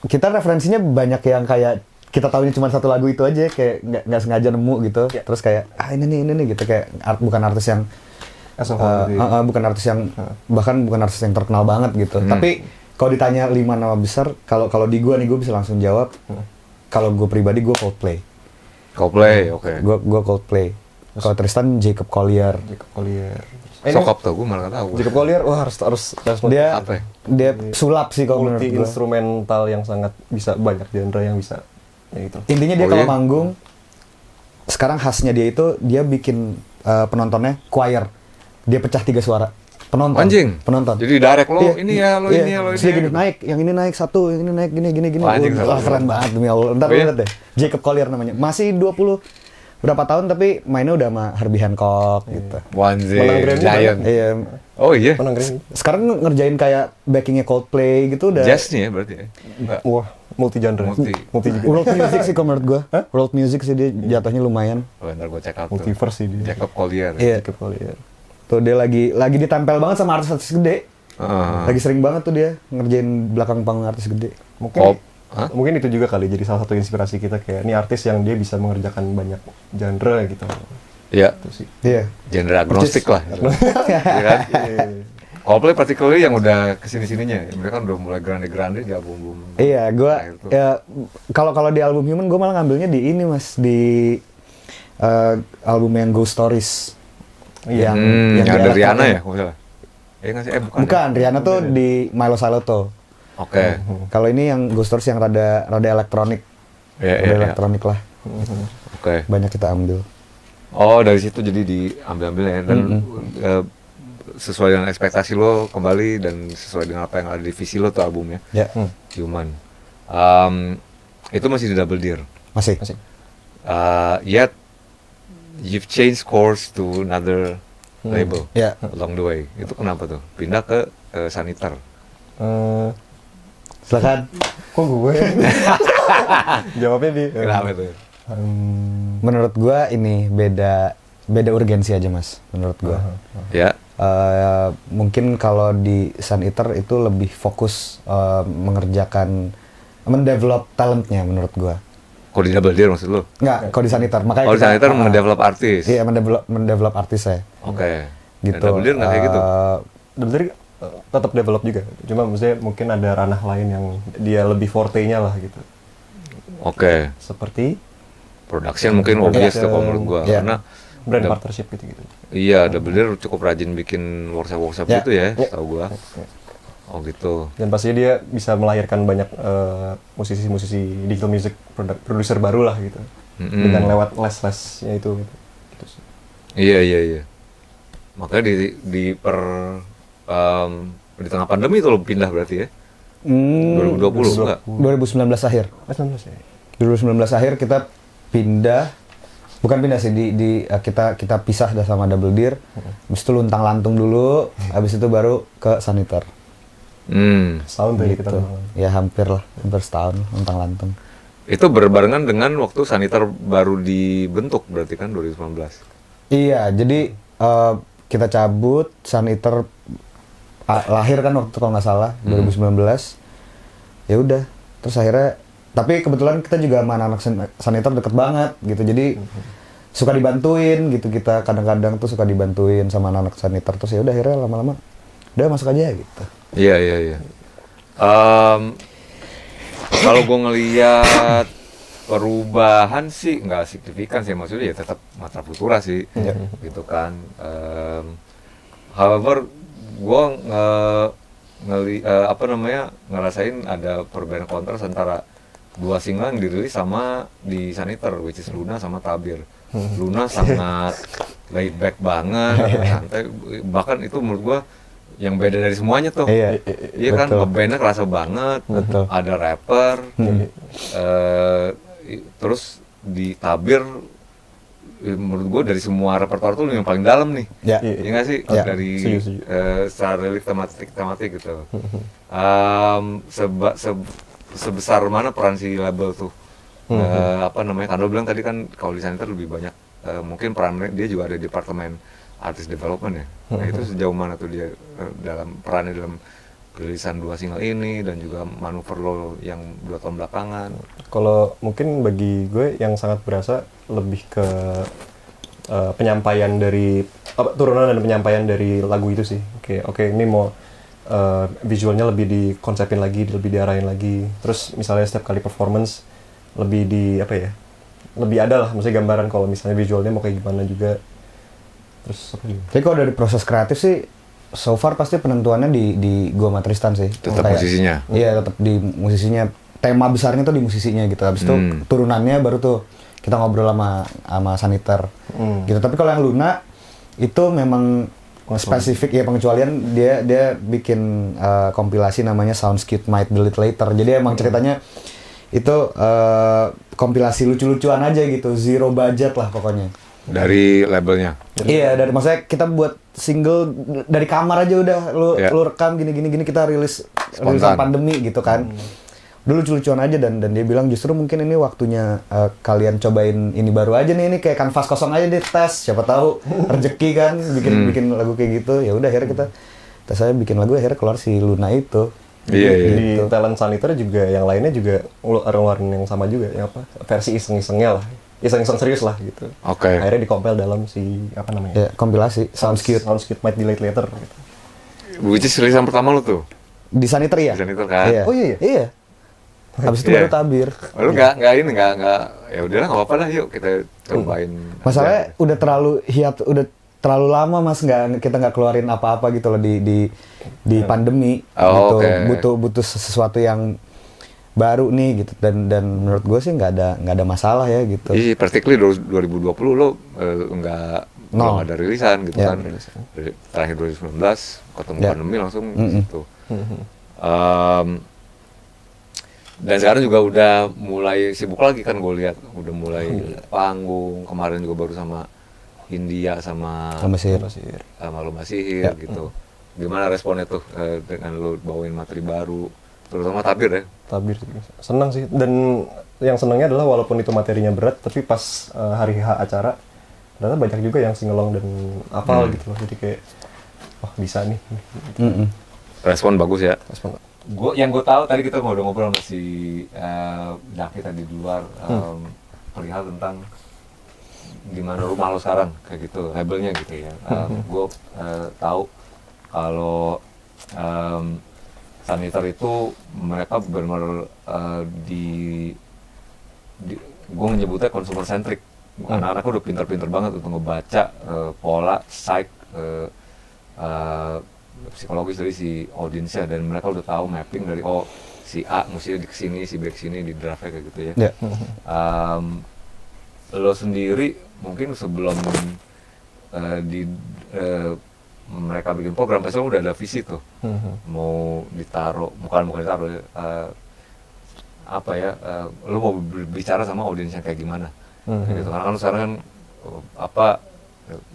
Kita referensinya banyak yang kayak kita tahunya cuma satu lagu itu aja, kayak nggak sengaja nemu gitu. Terus kayak ini nih gitu, kayak bukan artis yang bukan artis yang bahkan bukan artis yang terkenal banget gitu. Tapi kalau ditanya 5 nama besar, kalau di gue nih gue bisa langsung jawab. Kalau gue pribadi gue Coldplay. Oke. Gue Coldplay. Kalau Tristan Jacob Collier. Sokop tuh, gue malah nggak tahu. Jacob Collier, harus dia sulap sih kalau menurut gue. Multi instrumental yang sangat bisa banyak genre yang bisa ya gitu. Intinya dia Oh, kalau iya? manggung, sekarang khasnya dia itu dia bikin penontonnya choir. Dia pecah 3 suara. Penonton. Anjing. Penonton. Jadi direct lo Iya, ini ya, lo iya. ini ya, lo ini. Terus dia ya, gini, gitu. naik, yang ini naik 1, yang ini naik gini. Wah, anjing, Wah, keren banget demi Allah. Ntar Oh, iya? lihat deh. Jacob Collier namanya. Masih 20 berapa tahun tapi mainnya udah sama Herbie Hancock gitu. Wanzi, Menang Grammy Giant. Iya. Oh iya. Menang Grammy. Sekarang ngerjain kayak backingnya Coldplay gitu udah. Jazz nih ya berarti ya. Enggak. Wah, multi genre. Multi. juga. World music sih kalau menurut gua. World music sih dia jatuhnya lumayan. Oh, ntar gue check out tuh. Multiverse sih dia. Jacob Collier. Iya. Jacob Collier. Tuh dia lagi ditempel banget sama artis-artis gede. Lagi sering banget tuh dia ngerjain belakang panggung artis gede. Mungkin Pop. Hah? mungkin itu juga kali jadi salah satu inspirasi kita kayak ini artis yang dia bisa mengerjakan banyak genre gitu. Iya. Itu sih. Iya. Genre agnostik lah. Iya kan? Coldplay particularly yang udah kesini-sininya. Mereka kan udah mulai grande-grande di album-album. Iya, gua terakhir tuh. ya kalau di album Human gua malah ngambilnya di ini Mas, di album yang Ghost Stories. Iya. Yang ada di Rihanna elektronik. ya? Kalau nggak salah. Nggak sih? Bukan. Bukan, Rihanna tuh di Milo Saloto. Oke. Kalau ini yang Ghost Stories yang rada elektronik. Iya, Rada iya, iya. elektronik lah. Oke. Banyak kita ambil. Oh, dari situ jadi diambil-ambil ya. Dan sesuai dengan ekspektasi lo kembali dan sesuai dengan apa yang ada di visi lo tuh albumnya. Ya, Human. Itu masih di Double Deer. masih. Yet you've changed course to another label Ya. along the way. Itu kenapa tuh? Pindah ke Sanitar. Eh, Silakan. kok gue? Jawabnya di. Kenapa tuh? Menurut gua ini beda urgensi aja Mas, menurut gua. Ya. Mungkin kalau di Sun Eater itu lebih fokus mendevelop talentnya menurut gua. Kok di Double Deer maksud lo? Enggak, kalau di Sun Eater. Makanya Kalau di Sanitar mendevelop artis. Iya, mendevelop artis saya. Oke. Gitu. Dan Double Deer nggak kayak gitu? Sebenarnya tetap develop juga. Cuma maksudnya mungkin ada ranah lain yang dia lebih forte-nya lah gitu. Oke. Seperti Production mungkin obvious tuh kalau menurut gua. Iya. Karena brand Dou- partnership gitu-gitu. Iya, Double Deer cukup rajin bikin workshop-workshop Ya. gitu ya, tahu gua. Oh gitu. Dan pastinya dia bisa melahirkan banyak musisi-musisi digital music producer baru lah gitu. Dengan lewat les-lesnya itu gitu. Gitu sih. Iya. Makanya di tengah pandemi itu lo pindah berarti ya? 2020 enggak? 2019 akhir. 19 ya. 2019 akhir kita bukan pindah sih kita pisah dah sama Double Deer. Habis itu luntang lantung dulu, habis itu baru ke Sanitar. Setahun tadi kita Gitu. kenal. Ya hampir setahun luntang lantung. Itu berbarengan dengan waktu Sanitar baru dibentuk berarti kan 2019. Iya, jadi kita cabut Sanitar lahir kan waktu itu kalau nggak salah 2019. Ya udah, terus akhirnya tapi kebetulan kita juga sama anak-anak Sanitar deket banget gitu. Jadi suka dibantuin gitu, kita kadang-kadang tuh suka dibantuin sama anak-anak Sanitar, terus ya udah akhirnya lama-lama udah masuk aja gitu. Iya. Kalau gue ngeliat perubahan sih nggak signifikan sih, maksudnya ya tetap Matra Futura sih, gitu kan. However, gue ngerasain ada perbedaan kontras antara dua single yang dirilis sama di Sanitar, which is Luna sama Tabir. Luna sangat laid back banget, santai. Bahkan itu menurut gua yang beda dari semuanya tuh. Iya kan, betul. ngebandnya kerasa banget. Betul. Ada rapper, terus di Tabir, menurut gua dari semua repertoire tuh yang paling dalam nih. Ya. Iya nggak sih? Ya. Dari Setuju. secara lirik tematik gitu. Sebesar mana peran si label tuh? Karena lo bilang tadi kan kalau di Sanitar lebih banyak, mungkin perannya dia juga ada di departemen artist development ya. Nah itu sejauh mana tuh dia dalam perannya dalam rilisan 2 single ini dan juga manuver lo yang 2 tahun belakangan. Kalau mungkin bagi gue yang sangat berasa lebih ke penyampaian dari turunan dan penyampaian dari lagu itu sih. Oke, ini mau visualnya lebih dikonsepin lagi, lebih diarahin lagi. Terus misalnya setiap kali performance lebih lebih ada lah, maksudnya gambaran kalau misalnya visualnya mau kayak gimana juga. Terus apa lagi? Tapi kalau dari proses kreatif sih, so far pasti penentuannya di gua sama Tristan sih. Tetap Kayak- musisinya. Iya, tetap di musisinya. tema besarnya tuh di musisinya gitu. Habis itu turunannya baru tuh kita ngobrol sama Saniter gitu. Tapi kalau yang Luna itu memang spesifik ya, pengecualian dia bikin kompilasi namanya Soundscape Might Delete Later. Jadi emang ceritanya itu kompilasi lucu-lucuan aja gitu, zero budget lah pokoknya. Dari labelnya. Iya, dari maksudnya kita buat single dari kamar aja udah lu rekam gini kita rilisan pandemi gitu kan. Dulu lucu-lucuan aja dan dia bilang justru mungkin ini waktunya kalian cobain ini baru aja nih, ini kayak kanvas kosong aja deh, tes siapa tahu rezeki kan bikin lagu kayak gitu. Ya udah akhirnya kita saya bikin lagu, akhirnya keluar si Luna itu. Iya. Di Talent Saniter juga yang lainnya juga ngeluarin yang sama juga, yang apa? Versi iseng-isengnya lah. Iseng-iseng serius lah gitu. Oke. Akhirnya dikompil dalam si apa namanya? Ya, kompilasi Soundscape Might Delete Later gitu. Which is rilisan pertama lu tuh? Di Saniter ya? Di Saniter kan? Iya. Oh iya. Iya. Habis itu baru Tabir. Lu nggak ya udahlah nggak apa-apa lah, yuk kita cobain. Masalahnya udah terlalu lama Mas, kita nggak keluarin apa-apa gitu loh di pandemi gitu. Butuh sesuatu yang baru nih gitu, dan menurut gue sih nggak ada masalah ya gitu. Iya, practically 2020 lo belum ada rilisan gitu kan. Terakhir 2019 ketemu pandemi langsung gitu. Dan sekarang juga udah mulai sibuk lagi kan, gue lihat udah mulai panggung, kemarin juga baru sama India sama Lomba Sihir gitu. Gimana responnya tuh dengan lo bawain materi baru, terutama Tabir ya? Tabir senang sih, dan yang senangnya adalah walaupun itu materinya berat, tapi pas hari H acara ternyata banyak juga yang singelong dan hafal gitu loh, jadi kayak wah bisa nih. Respon bagus ya? Respon. Yang gue tahu tadi kita ngobrol sama si Daki tadi di luar perihal tentang gimana rumah lo sekarang kayak gitu, labelnya gitu ya. Gue tahu kalau Saniter itu mereka benar-benar gue menyebutnya consumer centric. Anak-anaknya udah pintar-pintar banget untuk ngebaca pola psych psikologis dari si audiensnya, dan mereka udah tahu mapping dari si A mesti di kesini, si B kesini, di draftnya kayak gitu ya. Lo sendiri mungkin sebelum mereka bikin program pasti udah ada visi tuh, mau ditaruh bukan ditaruh lo mau berbicara sama audiensnya kayak gimana gitu. Karena kan sekarang kan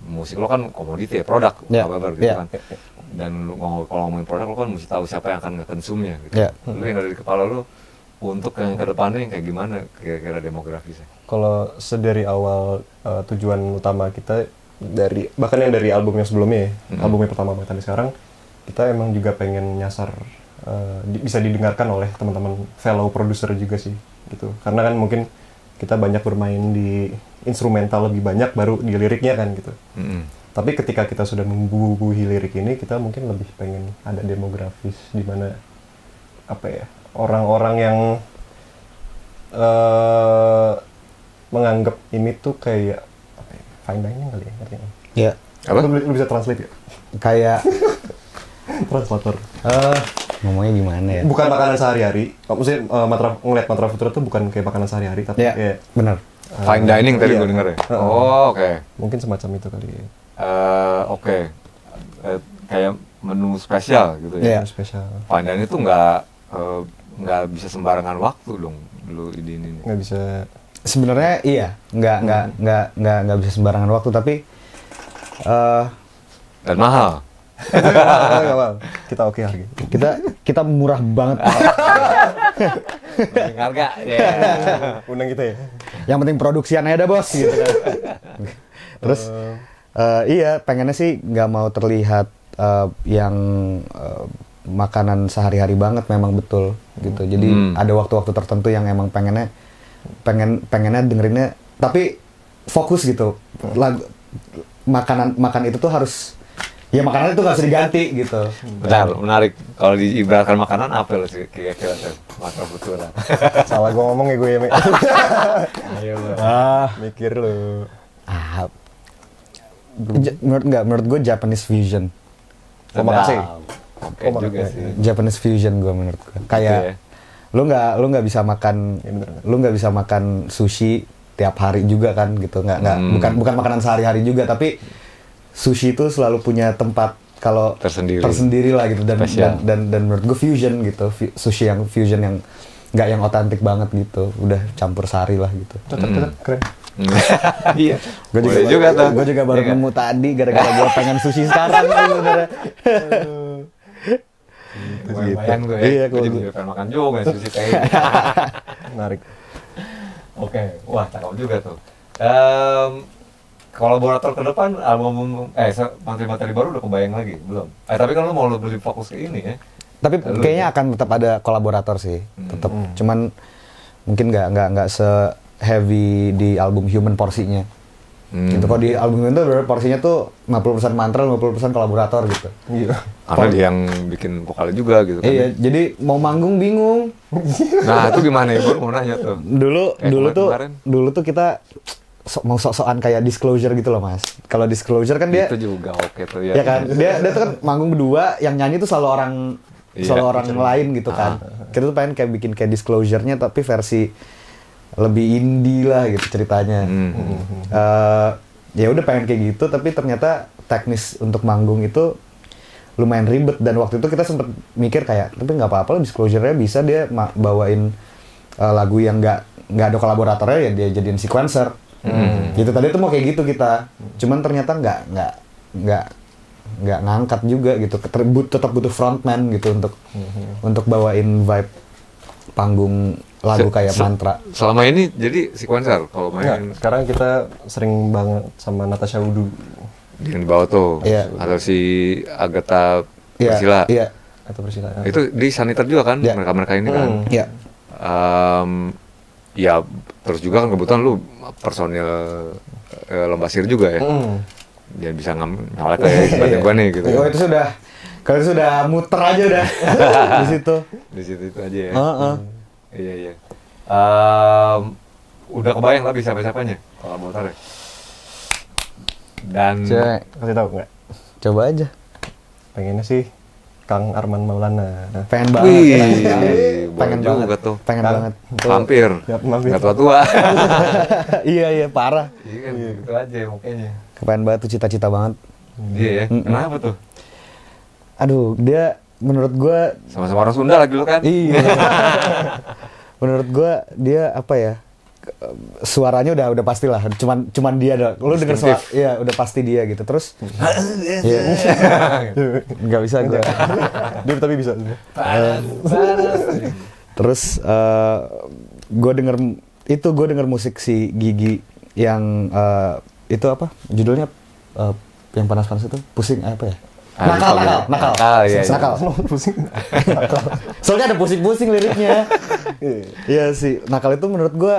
musik lo kan komoditi ya, produk gitu kan. Dan kalau ngomongin produk lo kan mesti tahu siapa yang akan nge-consume-nya gitu. Lo yang ada di kepala lo untuk yang ke depannya yang kayak gimana kira-kira demografisnya? Kalau sedari awal tujuan utama kita bahkan yang dari album yang sebelumnya ya, album yang pertama banget sekarang, kita emang juga pengen nyasar bisa didengarkan oleh teman-teman fellow producer juga sih gitu. Karena kan mungkin kita banyak bermain di instrumental lebih banyak baru di liriknya kan gitu. Tapi ketika kita sudah membubuhi lirik ini, kita mungkin lebih pengen ada demografis di mana orang-orang yang menganggap ini tuh kayak fine dining kali ya, ngerti nggak? Iya. Lu bisa translate ya? Kayak translator. Ngomongnya gimana ya? Bukan makanan sehari-hari. Maksudnya ngeliat Matra Futura tuh bukan kayak makanan sehari-hari, tapi kayak benar. Fine dining tadi gue denger ya. Oke. Mungkin semacam itu kali ya. Kayak menu spesial gitu ya. Menu spesial. Fine dining itu nggak bisa sembarangan waktu dong, lu ini. Nggak bisa. Sebenarnya iya, nggak bisa sembarangan waktu, tapi dan mahal. Nggak mahal. Kita oke harga. Kita murah banget. Harga. Undang kita ya. Yang penting produksiannya ada bos gitu kan. Terus iya, pengennya sih nggak mau terlihat yang makanan sehari-hari banget, memang betul gitu. Jadi ada waktu-waktu tertentu yang emang pengennya dengerinnya, tapi fokus gitu. Makan itu tuh harus, ya makanan itu nggak bisa diganti gitu. Bentar, menarik. Kalau diibaratkan makanan apa lo sih kira-kira Matra Futura? Salah gue ngomong ya gue ya, Mi. Ayo lo. Mikir lo. Menurut gue Japanese fusion. Omakase. Oke juga sih. Japanese fusion gue menurut gue. Kayak lu nggak bisa makan Ya, bener. lu nggak bisa makan sushi tiap hari juga kan gitu, nggak bukan makanan sehari-hari juga, tapi sushi itu selalu punya tempat kalau tersendiri lah gitu, dan menurut gue fusion gitu, sushi yang fusion yang nggak yang otentik banget gitu, udah campur sari lah gitu. Cocok, keren. Iya. Gue juga baru nemu tadi gara-gara gue pengen sushi sekarang sebenarnya. Bayang tuh ya. Iya, Gue jadi pengen makan juga sushi kayak gini. Menarik. Oke, wah cakep juga tuh. Kolaborator ke depan album materi-materi baru udah kebayang lagi belum? Tapi kan lu mau lebih fokus ke ini ya. Tapi kayaknya akan tetap ada kolaborator sih, tetap. Cuman mungkin nggak se heavy di album Human porsinya. Gitu, kalau di album itu porsinya tuh 50% mantra, 50% kolaborator gitu. Iya. Karena dia yang bikin vokalnya juga gitu kan. Iya, jadi mau manggung bingung. Nah, itu gimana ya? Gue mau nanya tuh. Dulu tuh kita mau sok-sokan kayak Disclosure gitu loh, Mas. Kalau Disclosure kan dia itu juga oke tuh ya. Ya kan, dia tuh kan manggung berdua, yang nyanyi tuh selalu orang lain gitu kan. Kita tuh pengen kayak bikin kayak Disclosure-nya tapi versi lebih indie lah gitu ceritanya. Ya udah pengen kayak gitu, tapi ternyata teknis untuk manggung itu lumayan ribet, dan waktu itu kita sempet mikir kayak, tapi nggak apa-apa lah Disclosure-nya bisa dia bawain lagu yang nggak ada kolaboratornya, ya dia jadiin sequencer. Gitu tadi tuh mau kayak gitu kita, cuman ternyata nggak ngangkat juga gitu, tetap butuh frontman gitu untuk bawain vibe panggung lagu kayak mantra. Selama ini jadi sequencer kalau main. Nggak, sekarang kita sering banget sama Natasha Wudu. Yang di bawah tuh. Iya. Atau si Agatha Priscilla. Iya. Atau Priscilla. Itu di Saniter juga kan, mereka ini kan. Iya. Ya terus juga kan kebetulan lu personil lomba sir juga ya. Dia bisa nyalek kayak gua nih gitu. Oh, itu sudah muter aja udah di situ. Di situ itu aja ya. Iya. Udah kebayang tapi siapa-siapanya kolaboratornya. Dan Kasih tahu nggak? Coba aja. Pengennya sih Kang Arman Maulana. Pengen banget. Pengen banget tuh. Pengen banget. Hampir. Nggak tua-tua. Iya, parah. Iya kan, gitu aja mukanya. Pengen banget tuh, cita-cita banget. Iya ya. Kenapa tuh? Aduh, dia menurut gua sama-sama orang Sunda lagi lu kan? Iya. Menurut gua dia apa ya? Suaranya udah pastilah, cuman dia dah. Lu denger suara, iya udah pasti dia gitu. Terus nggak bisa gua. Dia tapi bisa. Terus gue denger musik si Gigi yang itu apa? Judulnya yang panas-panas itu, pusing apa ya? Nakal. Iya. Nakal. Pusing. Soalnya ada pusing-pusing liriknya. Iya sih, Nakal itu menurut gue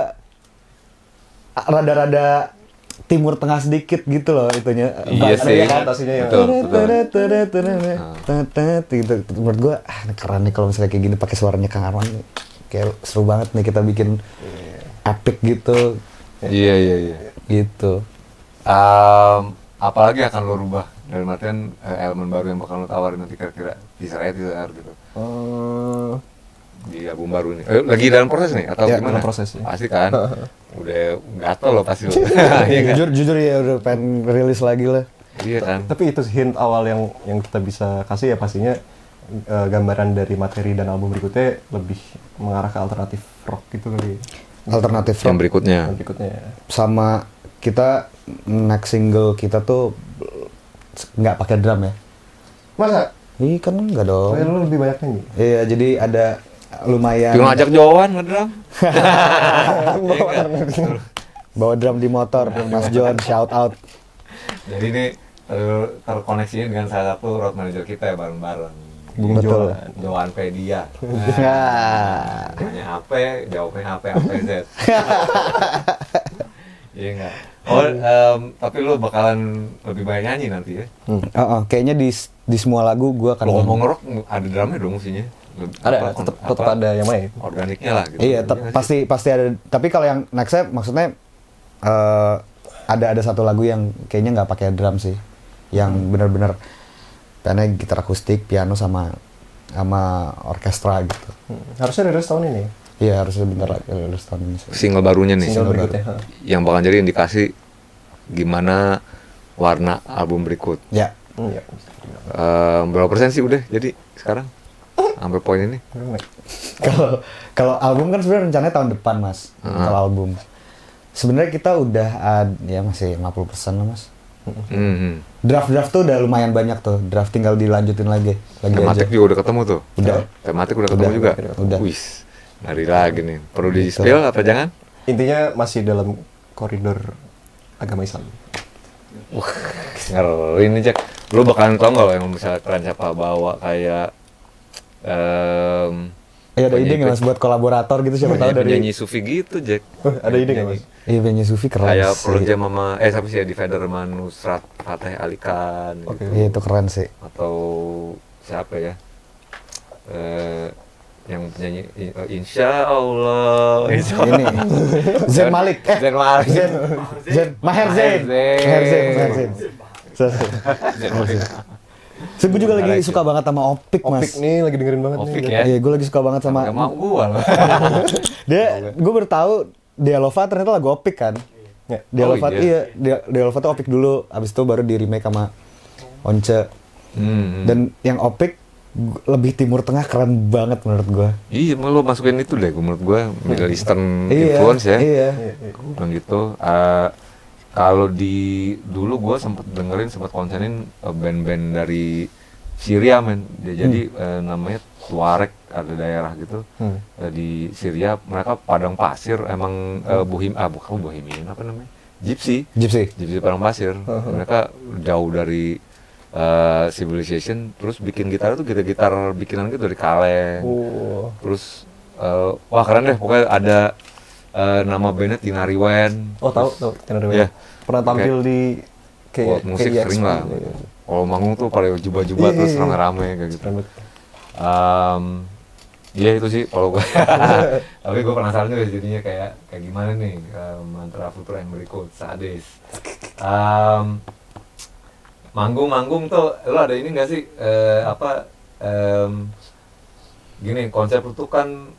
rada-rada timur tengah sedikit gitu loh itunya. Iya sih. Fantasinya yang gitu. Menurut gue keren nih kalau misalnya kayak gini pakai suaranya Kang Arman. Kayak seru banget nih kita bikin epic gitu. Iya. Gitu. Apalagi akan lo rubah dalam artian elemen baru yang bakal lo tawarin nanti kira-kira teaser gitu. Di album baru nih. Lagi dalam proses nih atau gimana? Dalam proses ya. Pasti kan. Udah gatel lo pasti lo. Iya kan? Jujur ya udah pengen rilis lagi lah. Iya kan. Tapi itu hint awal yang kita bisa kasih ya pastinya gambaran dari materi dan album berikutnya lebih mengarah ke alternatif rock gitu kali. Alternatif rock. Yang berikutnya. Sama kita next single kita tuh nggak pakai drum ya. Masa? Iya kan enggak dong. Lu lebih banyak nyanyi? Iya, jadi ada lumayan. Cuma ngajak Jowan ngedrum. Bawa drum di motor, Mas John, shout out. Jadi ini terkoneksiin dengan salah satu road manager kita ya bareng-bareng. Betul. Jowan Pedia. Nanya apa, jawabnya apa Z. Iya enggak? Tapi lu bakalan lebih banyak nyanyi nanti ya? Kayaknya di semua lagu gue akan. Lu ngomong rock ada drumnya dong musinya? Ada, tetap ada yang main. Organiknya lah gitu. Iya, pasti ada. Tapi kalau yang nextnya maksudnya ada satu lagu yang kayaknya nggak pakai drum sih, yang benar-benar karena gitar akustik, piano sama sama orkestra gitu. Harusnya rilis tahun ini. Iya, harusnya bentar lagi rilis tahun ini. Single barunya nih. Single berikutnya. Yang bakal jadi indikasi gimana warna album berikut. Ya. Iya. Berapa persen sih udah jadi sekarang? Sampai poin ini? Kalau album kan sebenarnya rencananya tahun depan, Mas. Kalau album. Sebenarnya kita udah ya masih 50% lah, Mas. Draft tuh udah lumayan banyak tuh. Draft tinggal dilanjutin lagi Tematik aja. juga udah ketemu tuh. Udah. Tematik udah ketemu juga. Udah. Wis. Lari lagi nih. Perlu di spill apa jangan? Intinya masih dalam koridor agama Islam. Wah, ngeri nih Jack. Lu bakalan tau nggak lo yang misalnya keren siapa bawa kayak Ya ada ide nggak Mas buat kolaborator gitu siapa tahu dari penyanyi Sufi gitu Jack. Ada ide nggak Mas? Iya penyanyi Sufi keren Kayak sih. Pearl Jam sama siapa sih ya Divider sama Nusrat Fateh Ali Khan gitu. Iya itu keren sih. Atau siapa ya? Yang penyanyi Insya Allah. Ini Zain Malik. Zain Malik. Maher Zain. Gue juga lagi suka banget sama Opik, Mas. Opik nih lagi dengerin banget Opik nih. ya. Iya, gue lagi suka banget sama. Gak mau gua loh. Gue baru tahu Dialova ternyata lagu Opik kan. Ya. Dialova iya. Dialova tuh Opik dulu, abis itu baru di remake sama Once. Dan yang Opik lebih Timur Tengah keren banget menurut gue. Iya, mau lo masukin itu deh, menurut gue Middle Eastern influence ya. Iya. Gue bilang gitu. Kalau di dulu gue sempet konserin band-band dari Syria men. Jadi namanya Tuareg, ada daerah gitu di Syria. Mereka padang pasir emang bukan Bohemian apa namanya? Gypsy padang pasir. Mereka jauh dari civilization, terus bikin gitar itu gitar bikinan gitu dari kaleng. Terus wah keren deh, pokoknya ada nama bandnya Tinari Wen. Oh tahu Tinari Wen. Yeah. Pernah tampil di kayak musik kayak sering lah. Iya. Kalau manggung tuh pada jubah-jubah terus rame-rame kayak gitu. Iya itu sih kalau gue. Tapi gue penasaran juga jadinya kayak gimana nih mantra futur yang berikut sadis. Manggung tuh lo ada ini nggak sih gini konsep itu kan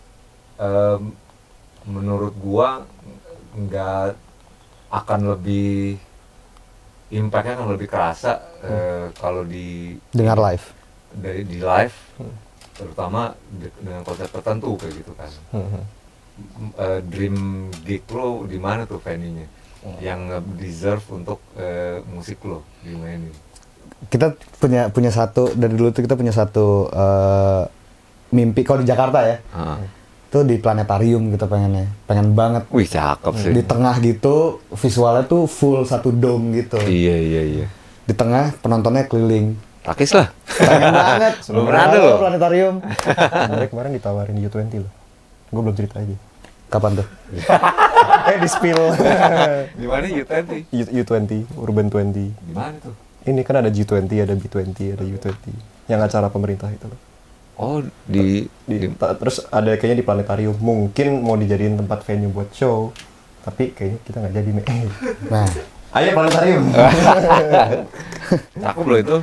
menurut gua nggak akan lebih impactnya akan lebih kerasa kalau dengar live di live terutama dengan konsep tertentu kayak gitu kan. Dream gig lo di mana tuh venue-nya yang deserve untuk musik lo dimainin? Kita punya satu dari dulu tuh kita punya satu mimpi kalau di Jakarta ya. Tuh di planetarium kita pengen banget. Wih cakep sih. Di tengah gitu visualnya tuh full satu dome gitu. Iya. Di tengah penontonnya keliling. Takis lah. Pengen banget. Belum pernah ada loh. Planetarium. Kemarin ditawarin di U20 loh. Gue belum cerita aja. Kapan tuh? Di spill. Di mana U20? U20, Urban 20. Di mana tuh? Ini kan ada G20, ada B20, ada U20. Yang acara pemerintah itu loh. Oh, terus ada kayaknya di planetarium. Mungkin mau dijadiin tempat venue buat show. Tapi kayaknya kita nggak jadi, Me. Nah. Ayo planetarium. Aku belum itu.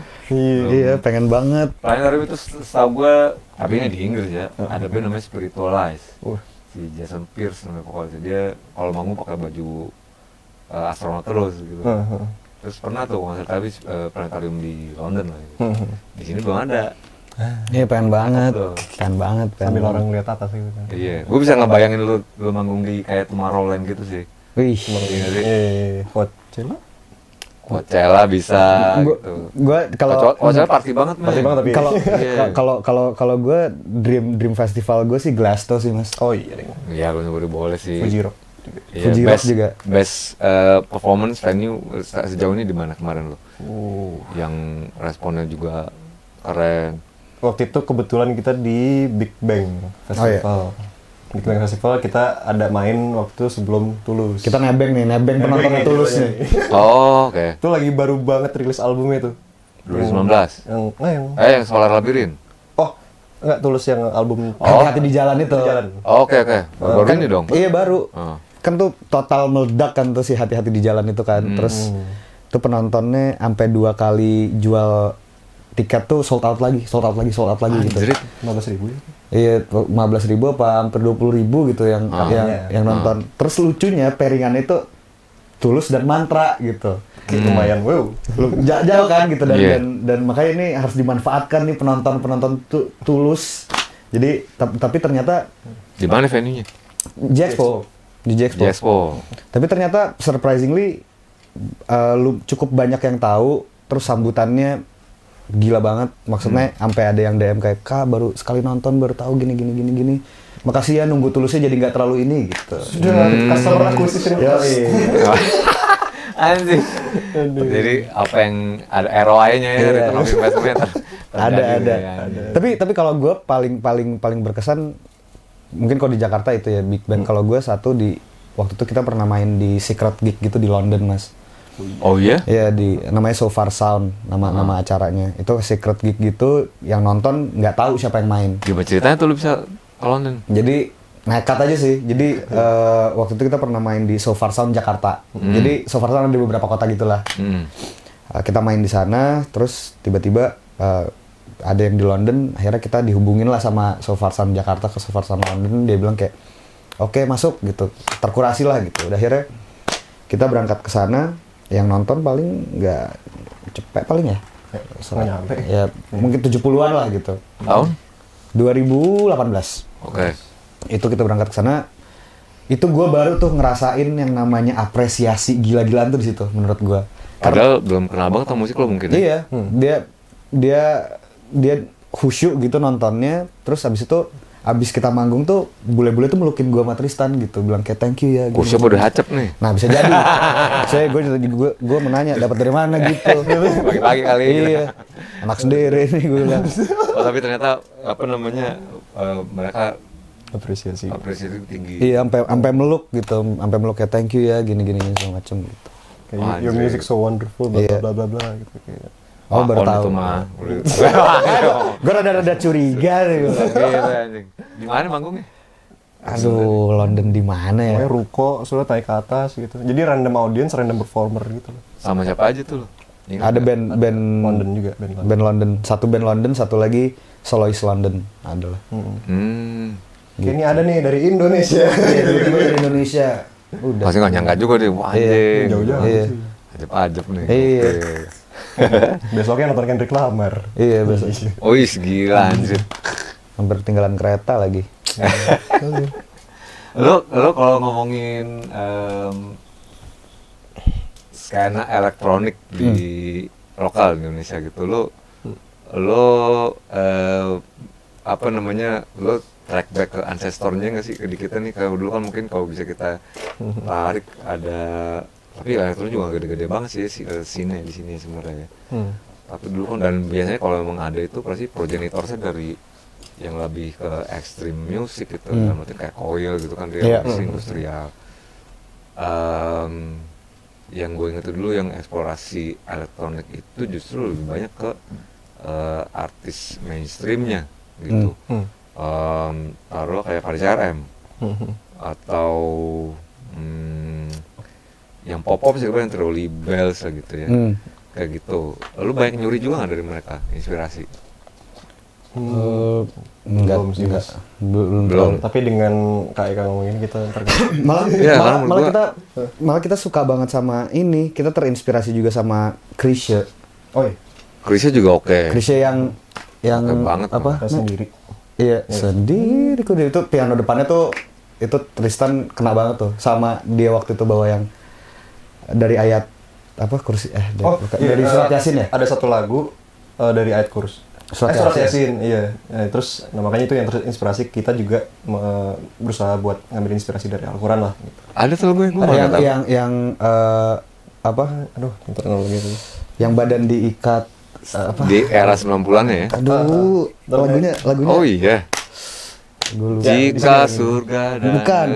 Iya, pengen banget. Planetarium itu setahu gue, tapi ini di Inggris ya. Ada band namanya Spiritualize. Si Jason Pierce namanya pokoknya. Dia kalau manggung pakai baju astronot terus gitu. Terus pernah tuh konser tapi planetarium di London lah. Gitu. Di sini belum ada. Iya pengen banget. Sambil orang lihat atas gitu kan. Iya, gue bisa ngebayangin lu manggung di kayak Tomorrowland gitu sih. Wih. Coachella bisa gitu. Gue kalau Coachella party banget men. Party banget tapi. Kalau gue dream festival gue sih Glasgow sih Mas. Oh iya. Iya, lu boleh sih. Fuji Rock. Iya, Fuji Rock juga. Best performance venue sejauh ini di mana kemarin lo? Yang responnya juga keren. Waktu itu kebetulan kita di Big Bang Festival. Big Bang Festival kita ada main waktu sebelum Tulus. Kita nebeng penontonnya Tulus nih. Oh, oke. Itu lagi baru banget rilis albumnya tuh. 2019. Yang Solar Labyrinth. Oh, enggak Tulus yang album Hati-hati di jalan itu. Oke. Baru ini dong. Iya baru. Kan tuh total meledak kan tuh si Hati-hati di jalan itu kan. Terus tuh penontonnya sampai 2 kali jual tiket tuh sold out lagi gitu. Anjir. 15.000 ya. Iya, 15.000 apa hampir 20.000 gitu yang nonton. Terus lucunya pairingannya itu Tulus dan Mantra gitu. Lumayan, wow. Jauh kan gitu Yeah. dan makanya ini harus dimanfaatkan nih penonton Tulus. Jadi tapi ternyata Di mana venue-nya? J-Expo. Di J-Expo. Expo. Tapi ternyata surprisingly cukup banyak yang tahu, terus sambutannya gila banget. Maksudnya sampai ada yang DM kayak, "Kak, baru sekali nonton baru tahu gini. Makasih ya nunggu Tulusnya jadi nggak terlalu ini," gitu. Sudah customer acquisition cost. Anjing. Jadi apa yang ada ROI-nya ya, return on investment. Ada. Tapi kalau gue paling berkesan mungkin kalau di Jakarta itu ya Big Band. Kalau gue satu di waktu itu kita pernah main di Secret Gig gitu di London, Mas. Oh iya? Iya, namanya So Far Sound nama acaranya. Itu Secret Gig gitu yang nonton nggak tahu siapa yang main. Gimana ceritanya tuh lu bisa ke London? Jadi nekat aja sih. Jadi waktu itu kita pernah main di So Far Sound Jakarta. Jadi So Far Sound ada di beberapa kota gitulah. Kita main di sana, terus tiba-tiba ada yang di London. Akhirnya kita dihubungin lah sama So Far Sound Jakarta ke So Far Sound London. Dia bilang kayak, "Oke, masuk," gitu. Terkurasi lah gitu. Udah akhirnya kita berangkat ke sana. Yang nonton paling nggak cepet paling ya. Nggak nyampe. Ya mungkin 70-an lah gitu. Tahun? 2018. Oke. Itu kita berangkat ke sana. Itu gue baru tuh ngerasain yang namanya apresiasi gila-gilaan tuh di situ menurut gue. Padahal belum kenal banget sama musik lo mungkin. Iya, dia khusyuk gitu nontonnya. Terus abis kita manggung tuh bule-bule tuh melukin gue sama Tristan gitu, bilang kayak thank you ya. Kursi udah hacep nih. Nah bisa jadi. Gue menanya dapat dari mana gitu. Pagi-pagi kali. Iya. Anak sendiri nih gue bilang. Oh tapi ternyata apa namanya mereka Apresiasi tinggi. Iya, sampai meluk gitu, sampai meluk kayak thank you ya gini segala macem gitu. Kayak your music so wonderful, bla bla bla bla gitu kayak. Oh, baru tahu. Itu mah. Gue rada curiga nih. Di mana manggungnya? Aduh, London di mana ya? Pokoknya ruko, sudah naik ke atas gitu. Jadi random audience, random performer gitu loh. Sama siapa aja tuh lo? Ada band London juga, band London. Satu band London, satu lagi Soloist London adalah. Kayak ini ada nih dari Indonesia. Dari Indonesia. Udah. Masih nggak nyangka juga deh, wah anjing. Jauh-jauh. Iya. Ajep nih. Iya. Besoknya nonton Kendrick Lamar. Iya, besok. Oh gila anjir. Hampir tinggalan kereta lagi. Lo kalau ngomongin skena elektronik di lokal di Indonesia gitu, lo apa namanya, lo track back ke ancestornya nggak sih di kita nih? Kalau dulu kan mungkin kalau bisa kita tarik ada, tapi elektronik juga gede-gede banget sih scene di sini sebenarnya. Tapi dulu kan, dan biasanya kalau memang ada itu pasti progenitorsnya dari yang lebih ke extreme music gitu, maksudnya kayak Coil gitu kan, dia masih industrial. Yang gue inget dulu yang eksplorasi elektronik itu justru lebih banyak ke artis mainstreamnya gitu. Taruh kayak Faris RM atau yang pop sih kan, yang Trolly Bells lah gitu ya. Kayak gitu. Lu banyak nyuri juga nggak dari mereka inspirasi? Belum. Tapi dengan kayak kamu ngomongin kita malah kita suka banget sama ini. Kita terinspirasi juga sama Krisya. Oh iya. Krisya juga oke. Krisya yang banget apa? Sendiri. Iya, sendiri kok. Itu piano depannya tuh itu Tristan kena banget tuh sama dia waktu itu bawa yang dari ayat apa kursi dari surat Yasin ya? Ada satu lagu dari ayat kursi. Surat Yasin, iya. Terus makanya itu yang terinspirasi kita juga berusaha buat ngambil inspirasi dari Al-Quran lah. Gitu. Ada tuh gue yang apa? Aduh, teknologi itu. Yang badan diikat apa? Di era 90-an ya? Aduh, lagunya. Oh iya. Jika surga dan bukan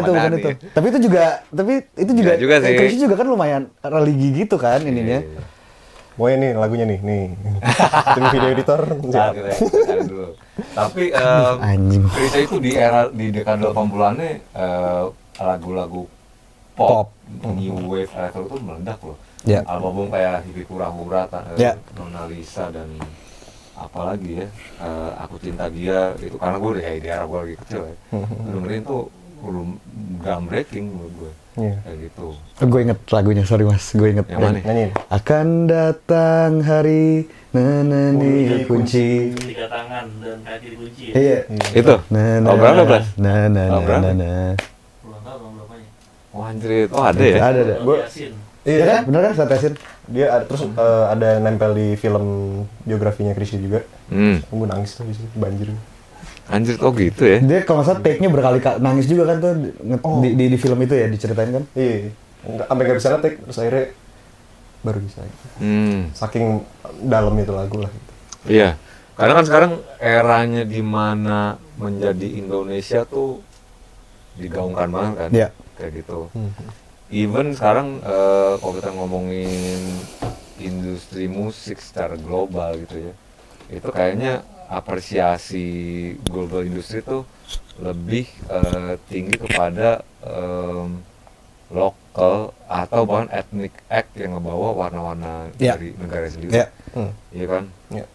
itu. Tapi itu juga sih. Krisya juga kan lumayan religi gitu kan ininya. Pokoknya nih lagunya nih. Tim video editor. Dulu. Tapi Krisya itu di dekade 80-annya lagu-lagu pop, new wave elektronik itu meledak loh. Ya. Album kayak Hibi Pura-Pura, Ya. Nona Lisa dan apalagi ya, Aku Cinta Dia itu karena gue udah di era gue lagi kecil ya. Dengerin tuh belum groundbreaking menurut gue. Iya. Kayak gitu. Gue inget lagunya, sorry mas, gue inget. Yang mana? Nyanyiin. Akan datang hari nanani kunci. 3 tangan dan kaki dikunci ya. Iya. Itu. Oh, berapa, Blas? Oh, berapa? Puluhan tahun berapanya? Oh anjir, oh ada ya? Ada. Gua- Yasin. Iya kan? Bener kan Ustaz Yasin? Dia ada, terus ada nempel di film biografinya Chrisye juga. Gue nangis tuh di situ, banjir. Anjir, oh gitu ya? Dia kalau nggak salah take-nya berkali-kali nangis juga kan tuh di film itu ya diceritain kan? Iya, sampai nggak bisa ngetik, terus akhirnya baru bisa. Saking dalam itu lagu lah. Gitu. Iya, karena kan sekarang eranya di mana menjadi Indonesia tuh digaungkan banget kan, Iya. kayak gitu. Even sekarang kalau kita ngomongin industri musik secara global gitu ya, itu kayaknya apresiasi global industri tuh lebih tinggi kepada lokal atau bahkan ethnic act yang ngebawa warna-warna Iya. dari negara sendiri. Iya. Iya kan? Iya.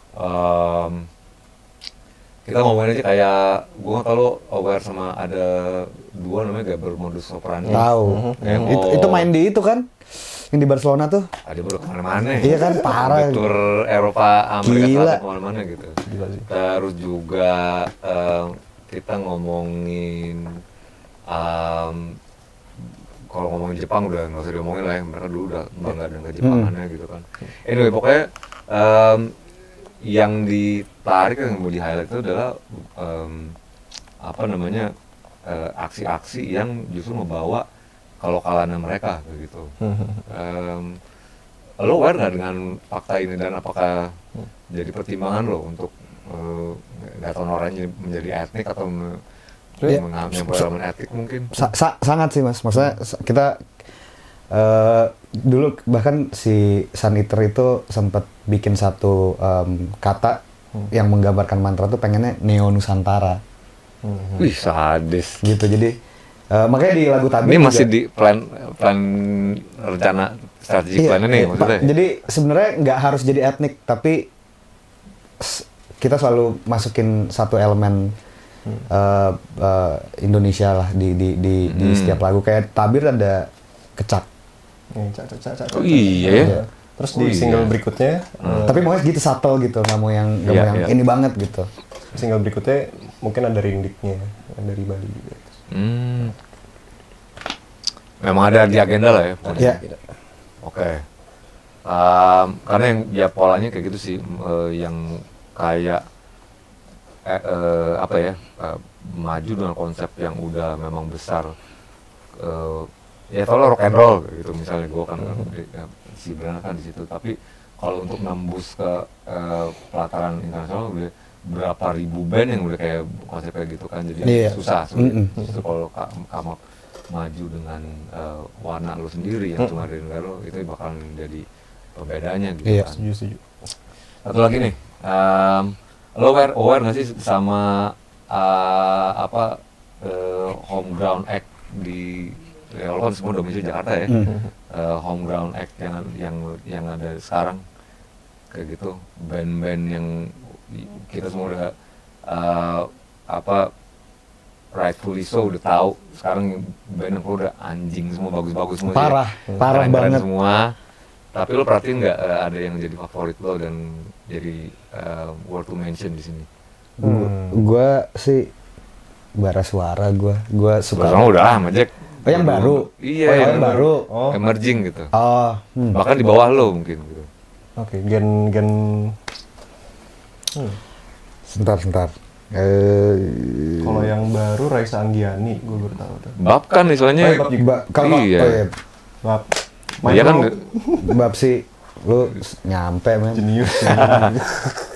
Kita ngomongin aja kayak gue nggak tahu lo aware sama ada dua namanya Gaber Modus Operandi. Tahu. Itu main di itu kan? Yang di Barcelona tuh. Ada baru kemana-mana. Iya kan, parah. Di tur Eropa, Amerika Gila. Selatan kemana-mana gitu. Gila sih. Terus juga kita ngomongin kalau ngomongin Jepang udah nggak usah diomongin lah ya, mereka dulu udah bangga dengan kejepangannya gitu kan. Anyway, pokoknya yang ditarik yang mau di highlight itu adalah apa namanya aksi-aksi yang justru membawa kelokalannya mereka begitu. Lo aware nggak dengan fakta ini dan apakah jadi pertimbangan lo untuk nggak tahu orangnya menjadi etnik atau mengambil pengalaman etik mungkin? Sangat sih mas, maksudnya kita dulu bahkan si Sun Eater itu sempat bikin satu kata yang menggambarkan mantra tuh pengennya Neo Nusantara. Wih sadis. Gitu, jadi makanya di lagu Tabir Ini masih juga, di plan rencana strategi plan ini maksudnya? Jadi sebenarnya nggak harus jadi etnik, tapi kita selalu masukin satu elemen Indonesia lah di setiap lagu. Kayak Tabir ada kecak. Oh iya ya? Terus di single berikutnya, Tapi maunya gitu subtle gitu, nggak mau yang ini banget gitu. single berikutnya mungkin ada rindiknya yang dari Bali juga. Memang ada di agenda lah ya? Iya. Oke. Karena yang ya polanya kayak gitu sih, yang kayak apa ya, maju dengan konsep yang udah memang besar. Ya kalau rock and roll gitu misalnya, gue kan si Brana kan di situ, tapi kalau untuk nembus ke pelataran internasional udah berapa ribu band yang udah kayak konsep kayak gitu kan, jadi susah sulit. Justru kalau kamu maju dengan warna lo sendiri yang cuma dari negara lo, itu bakalan jadi pembedanya gitu kan. Setuju. Satu lagi nih, lo aware nggak sih sama homeground act di ya, lo kan semua domisili Jakarta ya, homeground act yang ada sekarang kayak gitu, band-band yang kita semua udah rightfully so udah tahu sekarang band yang udah anjing semua, bagus-bagus semua, parah keren-keren banget semua. Tapi lo perhatiin nggak ada yang jadi favorit lo dan jadi worth to mention di sini? Gua sih Bara Suara, gua suka. Sekarang udah sama Jack. Oh, yang baru? Iya, yang baru. Oh. Emerging gitu. Bahkan Bahkan di bawah lo mungkin gitu. Oke, gen Sebentar. kalau yang baru Raisa Anggiani, gue baru tahu tuh. Bab kan istilahnya. Bab juga. Kalau Iya. Bab. Iya kan. Bab sih lu nyampe men. Jenius.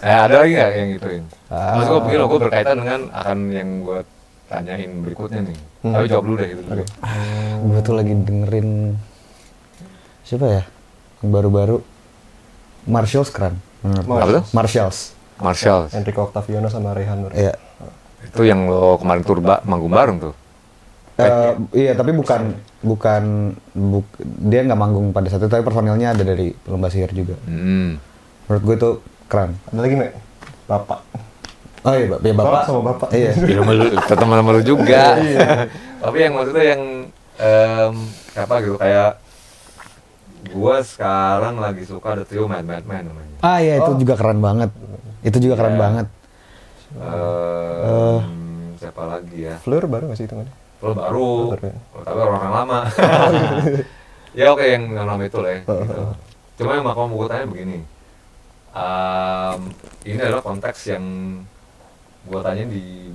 Ada lagi nggak yang gituin? Mas gue pikir gue berkaitan dengan akan yang gue tanyain berikutnya nih. Tapi jawab dulu deh gitu. Gue tuh lagi dengerin siapa ya? Yang baru-baru Marshalls keren. Apa tuh? Marshall. Enrico Octaviano sama Rehan Nur. Iya. Itu yang lo kemarin tur manggung bareng tuh. Iya, tapi dia nggak manggung pada saat itu, tapi personilnya ada dari Lomba Sihir juga. Menurut gue itu keren. Ada lagi nggak? Bapak. Oh iya, ya bapak sama bapak. Iya. Teman-teman lu juga. Tapi yang maksudnya yang apa gitu kayak gue sekarang lagi suka ada trio Mad Man namanya. Ah iya, itu juga keren banget. Itu juga keren banget. Siapa lagi ya? Fleur baru nggak sih itu kan? Fleur baru, tapi orang lama. Ya oke, yang lama itu lah ya. Gitu. Cuma yang mau gue tanya begini, ini adalah konteks yang gue tanya di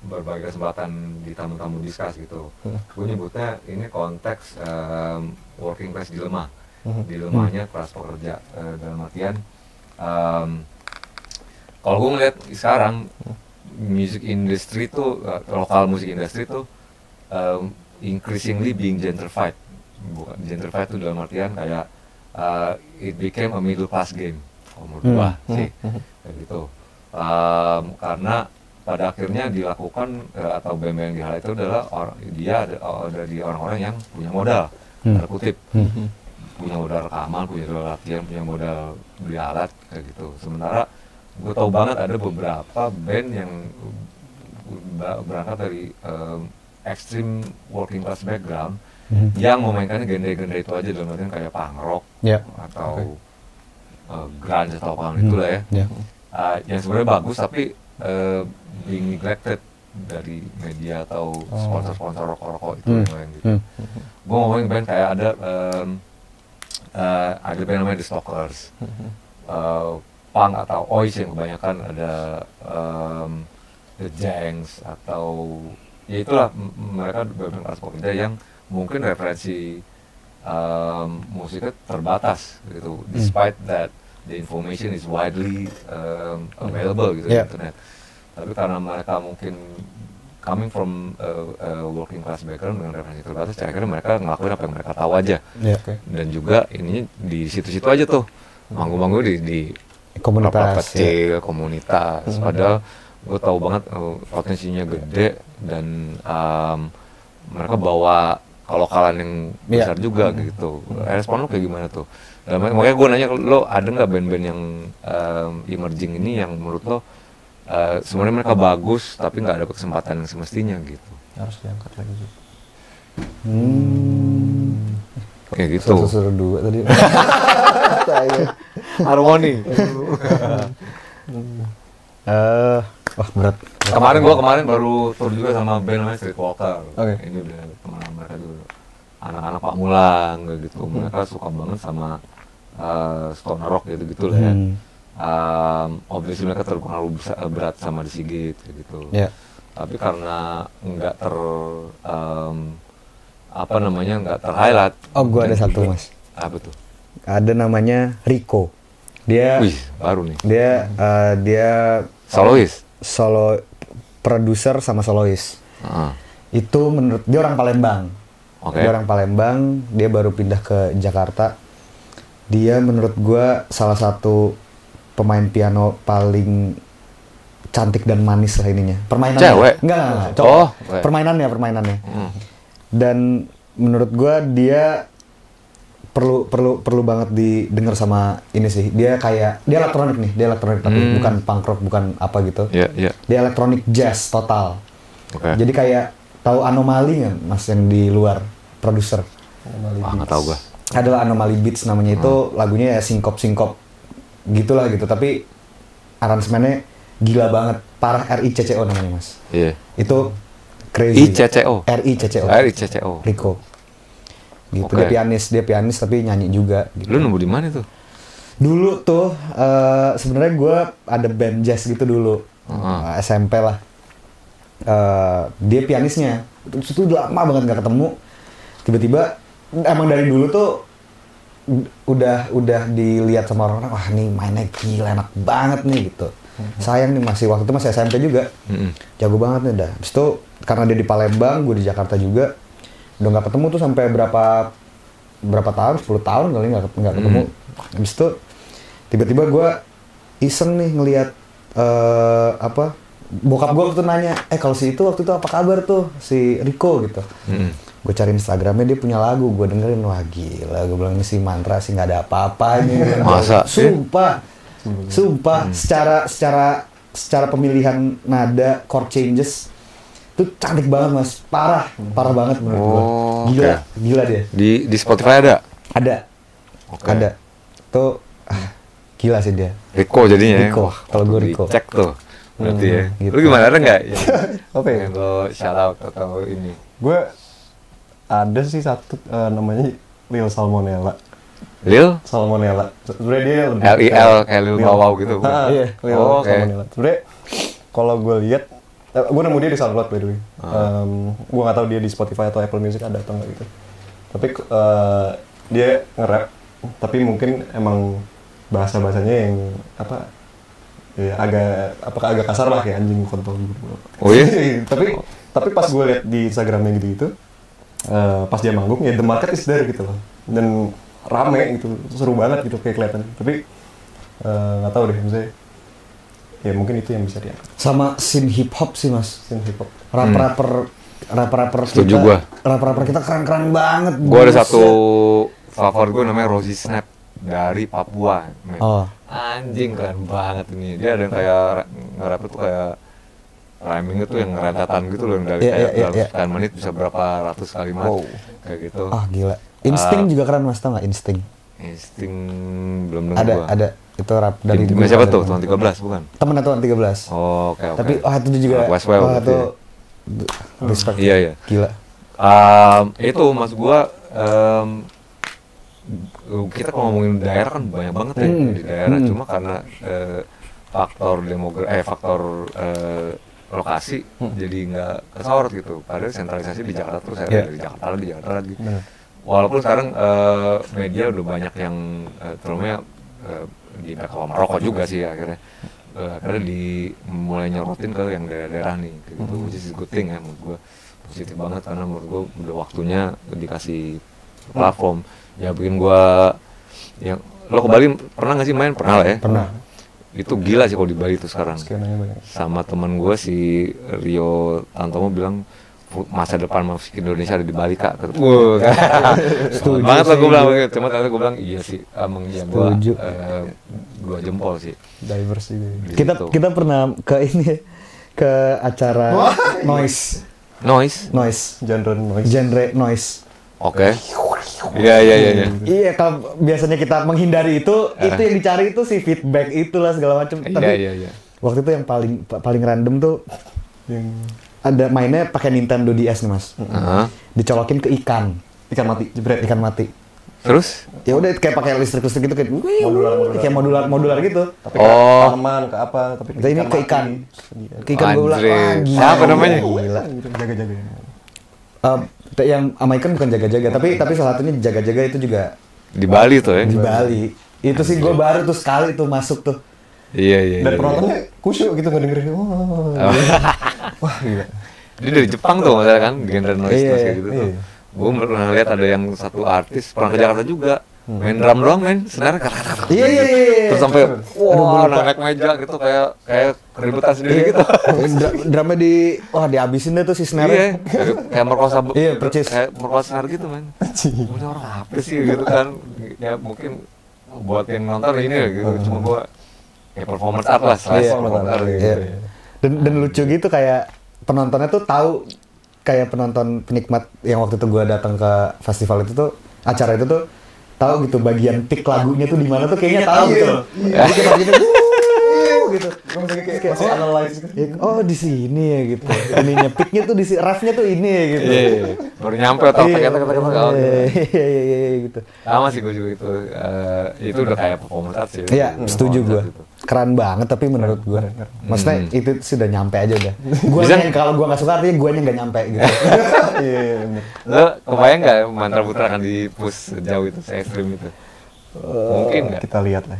berbagai kesempatan di tamu-tamu diskus gitu. Gue nyebutnya ini konteks working class dilemma. Dilemanya kelas pekerja, dalam artian kalau gue ngeliat sekarang music industry tuh, lokal music industry tuh increasingly being gentrified. Bukan gentrified tuh dalam artian kayak it became a middle class game menurut gua sih kayak gitu. Karena pada akhirnya dilakukan atau band-band yang di-highlight itu adalah dia dari orang-orang yang punya modal, tanda kutip, punya modal rekaman, punya modal latihan, punya modal beli alat kayak gitu. Sementara gue tahu banget ada beberapa band yang berangkat dari extreme working class background yang memainkannya genre-genre itu aja, dalam artian kayak punk rock atau grunge atau apa itu lah ya. Yang sebenarnya bagus tapi being neglected dari media atau sponsor-sponsor rokok itu yang gitu. Gue ngomongin band kayak ada band namanya The Stalkers, punk atau Ois yang kebanyakan, ada The Janks atau ya itulah, mereka beberapa kelas pekerja yang mungkin referensi musiknya terbatas gitu, despite that the information is widely available gitu di internet. Tapi karena mereka mungkin coming from working class background dengan referensi terbatas, akhirnya mereka ngelakuin apa yang mereka tahu aja. Dan juga ini di situ-situ aja tuh, manggung-manggung di komunitas kecil, komunitas. Padahal gue tahu banget potensinya gede dan mereka bawa kelokalan yang besar juga gitu. Respon lo kayak gimana tuh? Dan makanya gue nanya, lo ada nggak band-band yang emerging ini yang menurut lo sebenarnya mereka bagus tapi nggak ada kesempatan yang semestinya gitu? Harus diangkat lagi sih. Kayak gitu. Suruh dua tadi. Harmoni. Wah berat. Kemarin baru tour juga sama band namanya Streetwalker. Ini udah teman mereka dulu, anak-anak Pak Mulang gitu. Mereka suka banget sama stoner rock gitu lah ya. Obviously mereka terpengaruh berat sama The Sigit gitu. Tapi karena nggak nggak ter-highlight. Oh, gue ada satu mas. Apa tuh? Ada namanya Rico. Dia baru nih. Dia solo produser sama solois. Itu menurut dia orang Palembang. Dia orang Palembang, dia baru pindah ke Jakarta. Dia menurut gua salah satu pemain piano paling cantik dan manis lah ininya. Permainannya. Cewek? Enggak. Permainannya. Dan menurut gua dia perlu banget didengar sama ini sih. Dia elektronik tapi bukan punk rock, bukan apa gitu. Dia elektronik jazz total. Jadi kayak tahu Anomali nggak mas, yang di luar produser? Nggak tahu gua. Adalah Anomaly Beats namanya. Itu lagunya ya singkop gitulah gitu, tapi aransemennya gila banget, parah. RICCO namanya mas. Itu crazy. RICCO. Rico. Gitu. Dia pianis tapi nyanyi juga gitu. Lu nemu di mana tuh? Dulu tuh sebenarnya gue ada band jazz gitu dulu. SMP lah. Dia pianisnya. Itu udah lama banget nggak ketemu. Tiba-tiba emang dari dulu tuh udah dilihat sama orang-orang, wah nih mainnya gila, enak banget nih gitu. Sayang nih waktu itu masih SMP juga. Jago banget nih dah. Habis itu karena dia di Palembang, gue di Jakarta juga. Udah nggak ketemu tuh sampai berapa tahun, 10 tahun kali nggak ketemu. Habis itu tiba-tiba gue iseng nih ngelihat bokap gue waktu itu nanya, kalau si itu waktu itu apa kabar tuh si Rico gitu. Gue cari Instagramnya, dia punya lagu, gue dengerin, wah gila, gue bilang ini si Mantra sih nggak ada apa-apanya. Masa? Sumpah, secara pemilihan nada, chord changes, itu cantik banget mas, parah banget menurut gue. Gila dia. Di Spotify ada? Ada. Tuh, gila sih dia. Rico jadinya Rico, kalau gue Rico. Cek tuh, berarti ya. Gitu. Lu gimana, ada nggak? Apa ya? Lo shout out atau ini? Gue ada sih satu namanya Lil Salmonella. Lil? Salmonella. Sebenarnya dia lebih L-I-L kayak Lil Bawau gitu. Iya, Lil Oke. Salmonella. Sebenarnya kalau gue lihat, gue nemu dia di SoundCloud by the way. Gue nggak tahu dia di Spotify atau Apple Music ada atau nggak gitu. Tapi dia nge-rap, tapi mungkin emang bahasanya yang apa? Ya agak kasar lah kayak anjing kontol gitu. Oh iya? tapi pas gue lihat di Instagramnya gitu, pas dia manggung ya the market is there gitu loh, dan rame gitu, seru banget gitu kayak kelihatan. Tapi nggak tahu deh, misalnya ya mungkin itu yang bisa diangkat. Sama scene hip hop sih mas. Scene hip hop. Rapper Setuju kita, gua. rapper kita keren banget. Gue ada Buset. satu favorit gue namanya Rosie Snap dari Papua. Men. Oh. Anjing keren banget ini. Dia ada yang kayak nge-rap itu kayak rhyming itu yang rentetan gitu loh, yang dari kayak dalam sekian menit bisa berapa ratus kalimat kayak gitu. Gila. Insting juga keren mas, tau nggak Insting? Insting belum dengar gua. Ada itu rap dari Tim siapa tuh? Tuan 13 bukan? temen Tuan 13. Oh, oke. Tapi itu juga Westwell itu gitu. respect. Iya. Gila. Itu maksud gua kita kalau ngomongin daerah kan banyak banget ya di daerah, cuma karena faktor lokasi jadi nggak kesorot gitu. Padahal sentralisasi di Jakarta terus di Jakarta lagi. Walaupun sekarang media udah banyak yang terutama di Bawah Maroko juga sih akhirnya mulai nyorotin ke yang daerah-daerah nih gitu, which is good thing ya menurut gue, positif banget karena menurut gue udah waktunya dikasih platform ya. Bikin gue yang lo ke Bali pernah nggak sih main? Pernah lah ya. Pernah. Itu gila sih kalau di Bali itu sekarang. Skenanya banyak. Sama temen gue si Rio Tantomo bilang masa depan musik Indonesia ada di Bali kak. Setuju banget lah gue bilang begitu. Cuma ternyata gue bilang iya sih, emang iya gue 2 jempol sih. Diverse juga. Kita pernah ke ini, ke acara noise. Genre noise. Oke. Iya. Iya, kalau biasanya kita menghindari itu yang dicari itu si feedback itulah segala macam. Tapi Iya. waktu itu yang paling random tuh Yang ada mainnya pakai Nintendo DS nih mas. Dicolokin ke ikan mati, jebret. Ikan mati. Terus? Ya udah kayak pakai listrik gitu kayak kayak modular gitu. Tapi ke tanaman, ke apa, tapi Ini ke ikan. Ke ikan gue bilang, Andre. gila. Siapa namanya? Gila. Jaga-jaga. Yang sama ikan bukan jaga-jaga, tapi salah satunya jaga-jaga itu juga Di Bali tuh ya? di Bali. Itu sih gue baru tuh sekali tuh masuk tuh. Iya. Dan penontonnya kusyuk gitu ngedengerin. Wah, gila. Dia dari Jepang tuh masalah kan, genre noise kayak gitu tuh. Iya. Gue pernah lihat ada yang satu artis pernah ke Jakarta juga, main drum doang sebenarnya kata-kata. Iya. Terus sampai wah naik meja gitu kayak keributan sendiri gitu. Drama dihabisin deh tuh si snare. Iya, kayak merkosa. Iya, percis. Kayak merkosa gitu man. Ini orang apa sih gitu kan? Ya mungkin buat yang nonton ini ya gitu. Cuma gue kayak performance art lah, performance art gitu. Iya. Dan lucu gitu kayak penontonnya tuh tahu, kayak penonton penikmat yang waktu itu gue datang ke festival itu tuh, acara itu tuh tahu gitu bagian peak lagunya tuh di mana tuh kayaknya tahu gitu. Jadi kayak bagiannya gitu. Masih analyze gitu. Oh di sini ya gitu. Ininya peaknya tuh di sini, refnya tuh ini ya gitu. Iya. Baru nyampe atau kata-kata Iya gitu. Sama sih gue juga itu udah kayak performance art sih. Iya, setuju gue. Keren banget tapi menurut gue. Maksudnya itu sudah nyampe aja udah. Guanya kalau gue nggak suka artinya guanya nggak nyampe gitu. Iya, bener. Lo kebayang nggak Mantra Putra akan di push sejauh itu, se ekstrim itu? Mungkin nggak? Kita lihat lah.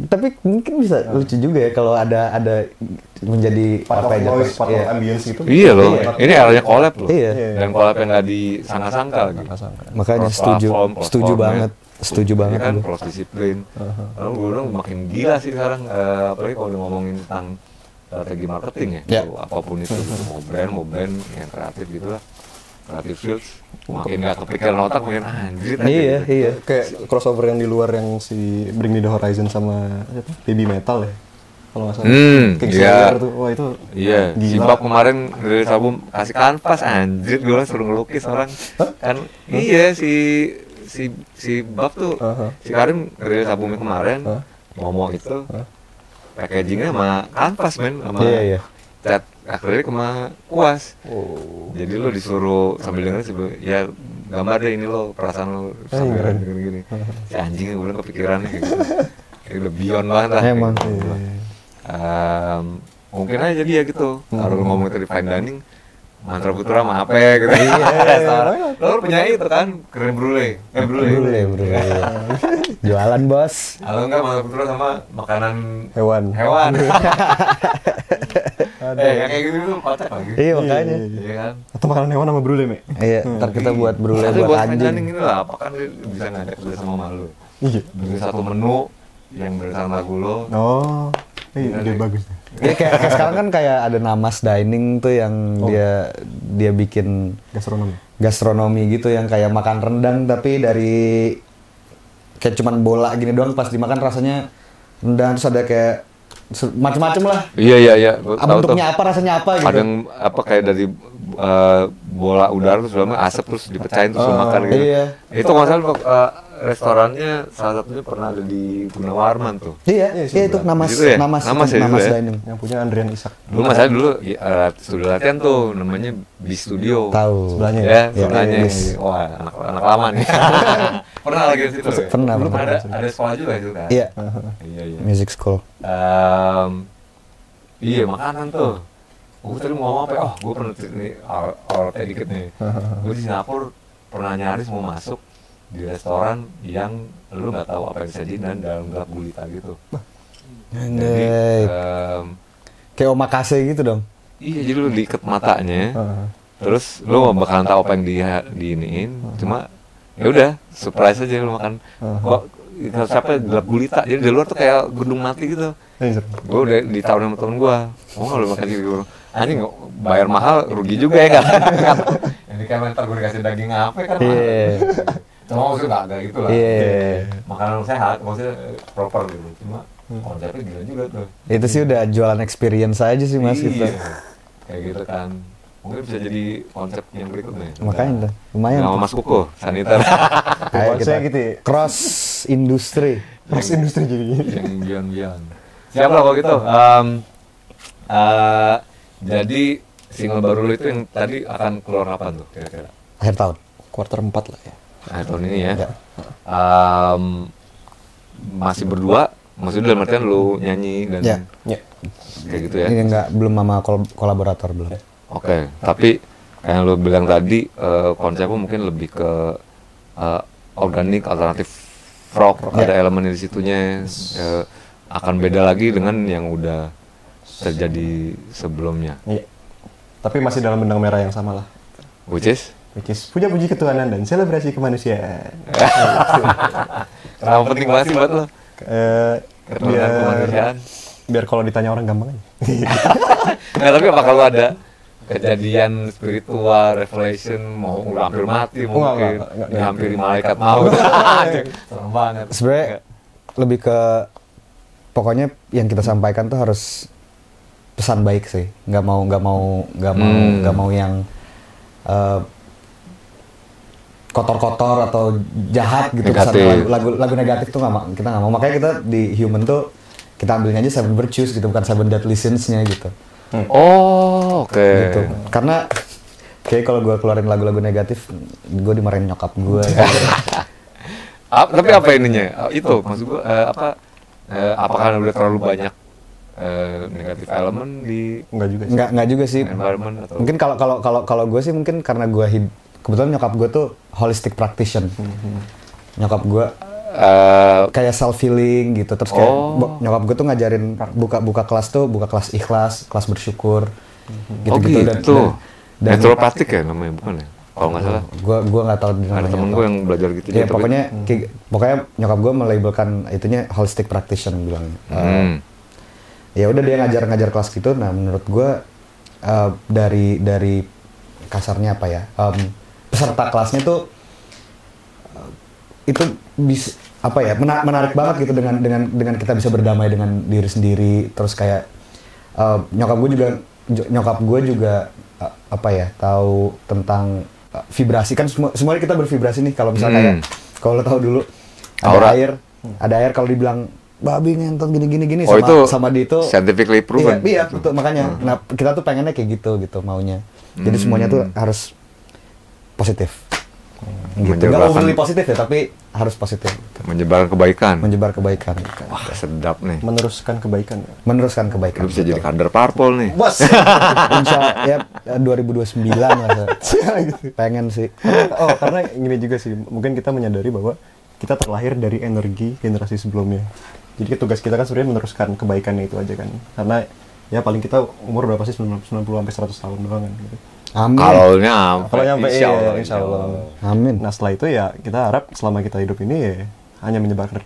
Tapi mungkin bisa lucu juga ya kalau ada menjadi Part of noise, part of ambience gitu. Iya loh, ini arahnya collab loh. Iya. Dan collab yang nggak disangka-sangka lagi. Makanya Cross platform, cross setuju format. banget. Setuju Iya banget kan, gue. cross disiplin. Lalu gue bilang makin gila sih sekarang, apalagi kalau udah ngomongin tentang strategi marketing ya, Ya. apapun itu, mau brand yang kreatif gitu lah, kreatif fields, makin nggak kepikiran otak, makin anjir aja Iya, gitu. iya. Kayak crossover yang di luar yang si Bring Me The Horizon sama siapa? Baby Metal ya. Kalau nggak salah. Kingslayer tuh. Wah itu Iya, si gila. Bab kemarin rilis album kasih kanvas, anjir gue suruh ngelukis orang kan. Iya, si Bab tuh, si Karim rilis albumnya kemarin, Momo itu, packagingnya sama kanvas men, sama Iya. cat akrilik sama kuas. Oh. Jadi lo disuruh sambil dengerin ya gambar deh ini lo, perasaan lo sambil keren. gini. Si anjingnya gue bilang kepikirannya kayak gitu. Kayak udah beyond banget lah. Emang. Kayak gitu. Mungkin aja dia gitu. Kalau lo ngomong tadi fine dining, mantra putra sama apa gitu. Lo punya itu kan, keren brule. Brule. Jualan bos. Kalau enggak mantra putra sama makanan Hewan. hewan. Yang kayak gitu tuh kocak lagi. Iya makanya. Iya kan. Atau makanan hewan sama brule, Me? Iya, ntar kita buat brule Tapi buat fine anjing. dining ini lah, apa kan dia bisa ngajak kerja sama malu. Iya. Bikin satu menu yang berdasarkan lagu lo. Oh. Ide bagus. Ya kayak sekarang kan kayak ada Namas Dining tuh yang dia bikin gastronomi gitu yang kayak makan rendang tapi dari kayak cuman bola gini doang, pas dimakan rasanya rendang, terus ada kayak macem-macem lah. Iya. Gua tahu Bentuknya tuh. apa, rasanya apa gitu. Ada yang apa kayak dari bola udara terus dalamnya asap terus dipecahin terus lo makan gitu. Iya. Itu nggak salah restorannya salah satunya pernah ada di Gunawarman tuh. Iya itu Namas, Di situ ya? Namas Namas ya, Namas dulu ya? Dining. Yang punya Andrian Ishak. Dulu masalah dulu studio latihan tuh namanya B Studio. Tahu. Sebelahnya Ya, Ya, sebelahnya. Bis. Wah, anak lama nih. Pernah lagi di situ. Pernah. Dulu ada sekolah juga itu kan. Iya. Iya. Music school. Iya, makanan tuh. Gue tadi mau ngomong apa ya? Oh, gue pernah nih, kayak dikit nih. Gue di Singapura pernah nyaris mau masuk di restoran yang lu nggak tahu apa yang disajiin dan dalam gelap gulita gitu. Jadi, Anjay. Kayak omakase gitu dong. iya, jadi lu diikat matanya, terus lu bakalan tahu apa yang diiniin. Cuma ya udah, surprise aja lu makan. Kok siapa gelap gulita? Jadi di luar tuh kayak gedung mati gitu. Gue udah ditawarin sama temen gue, mau nggak lu makan gitu? Anjing bayar mahal, rugi juga ya kan? Ini kan ntar gue dikasih daging apa kan? Iya. Cuma maksudnya agak gitu lah. Iya. Makanan sehat, maksudnya proper gitu. Cuma konsepnya gila juga tuh. Itu sih udah jualan experience aja sih mas gitu. Iya. Kayak gitu kan. Mungkin bisa jadi konsep yang berikutnya. Makanya tuh, lumayan. Nama Mas Kuko, saniter. Kayak kita gitu ya. cross industri. Cross industri jadi. Yang beyond. Siap lah kalau gitu. Jadi single baru lu itu yang tadi akan keluar kapan tuh kira-kira? Akhir tahun. Kuarter 4 lah ya. Akhir tahun ini ya. Ya. Masih berdua, maksudnya dalam artian lu nyanyi dan Ya. Ya. kayak gitu ya. Ini belum sama kolaborator belum. Oke, tapi kayak yang lu bilang tadi konsepnya mungkin lebih ke organik, alternatif rock, ada elemen di situnya, akan beda lagi dengan yang udah terjadi sebelumnya. Iya. Tapi masih dalam benang merah yang sama lah. Which is? Puja-puji ketuhanan dan selebrasi kemanusiaan. Kenapa penting banget sih buat lo? Ketuhanan kemanusiaan. Biar kalau ditanya orang gampang aja. Nah, tapi apa kalau ada kejadian spiritual, revelation, mau udah hampir mati mungkin, enggak. dihampiri malaikat maut. Serem banget. Sebenarnya lebih ke pokoknya yang kita sampaikan tuh harus pesan baik sih. Nggak mau yang kotor-kotor atau jahat gitu. Negatif. Pesan lagu negatif tuh kita nggak mau. Makanya kita di Human tuh kita ambilnya aja Seven Virtues gitu, bukan Seven Deadly Sins-nya gitu. Oh, oke. Gitu. Karena kayak kalau gue keluarin lagu-lagu negatif, gue dimarahin nyokap gue. Tapi apa ininya? Itu maksud gue apakah udah terlalu banyak negatif elemen di Enggak juga sih. Enggak juga sih. environment atau Mungkin kalau gue sih mungkin karena gue kebetulan nyokap gue tuh holistic practitioner. Nyokap gue kayak self healing gitu, terus kayak nyokap gue tuh ngajarin buka kelas ikhlas, kelas bersyukur, gitu. Naturopathic ya namanya, bukan ya? Kalau nggak salah. Gue nggak tahu Ada temen gue yang belajar gitu. Ya pokoknya nyokap gue melabelkan itunya holistic practitioner bilangnya. ya udah dia ngajar kelas gitu. Nah menurut gue dari kasarnya apa ya, peserta kelasnya tuh itu bisa apa ya, menarik banget gitu dengan kita bisa berdamai dengan diri sendiri. Terus kayak nyokap gue juga apa ya, tahu tentang vibrasi kan, semuanya kita bervibrasi nih. Kalau misalnya kayak kalau lo tahu dulu ada air kalau dibilang babi ngentot gini sama di itu scientifically proven. Iya betul, makanya nah kita tuh pengennya kayak gitu maunya. Jadi semuanya tuh harus positif. Gitu. Nggak overly positif ya, tapi harus positif. Menyebar kebaikan. Wah, sedap nih. Meneruskan kebaikan. Lu bisa jadi kader parpol nih. Bos. Insya ya 2029 lah. Pengen sih. Oh, karena gini juga sih. Mungkin kita menyadari bahwa kita terlahir dari energi generasi sebelumnya. Jadi tugas kita kan sebenarnya meneruskan kebaikannya itu aja kan. Karena ya paling kita umur berapa sih, 90 sampai 100 tahun doang kan gitu. Amin. Kalau nyampe, insya Allah. Amin. Nah setelah itu ya kita harap selama kita hidup ini ya hanya menyebarkan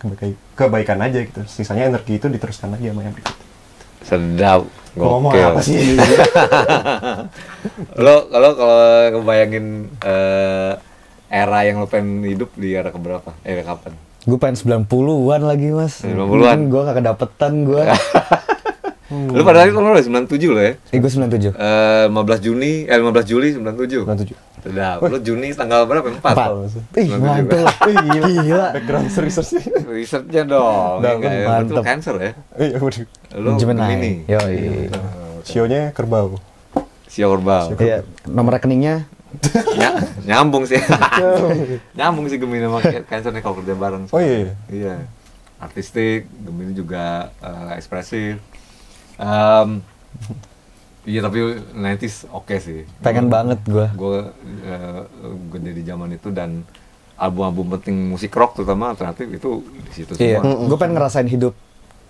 kebaikan aja gitu. Sisanya energi itu diteruskan lagi sama yang berikut. Sedap. Ngomong Gokil. apa sih? Lo kalau kebayangin era yang lo pengen hidup di era keberapa? Kapan? Gue pengen 90-an lagi mas. 90-an? Gue gak kedapetan gue. Lu pada hari itu lo 97 lo ya? Gue 97. 15 Juli 97. 97. Sedap. Lo Juni tanggal berapa? 4. Ih mantap. Gila. Background research sih. Risetnya dong. Itu mantep. Cancer ya? Iya waduh. Lo Gemini. Yoi. Sionya kerbau. Sio Kerbau. Iya, nomor rekeningnya Nyambung sih. Nyambung sih Gemini sama Cancer nih kalau kerja bareng. Oh iya. Iya. Artistik, Gemini juga ekspresif. Iya tapi 90s oke sih. pengen banget gue. Gue gede di zaman itu dan album-album penting musik rock terutama alternatif itu di situ Iya, semua. gue pengen ngerasain hidup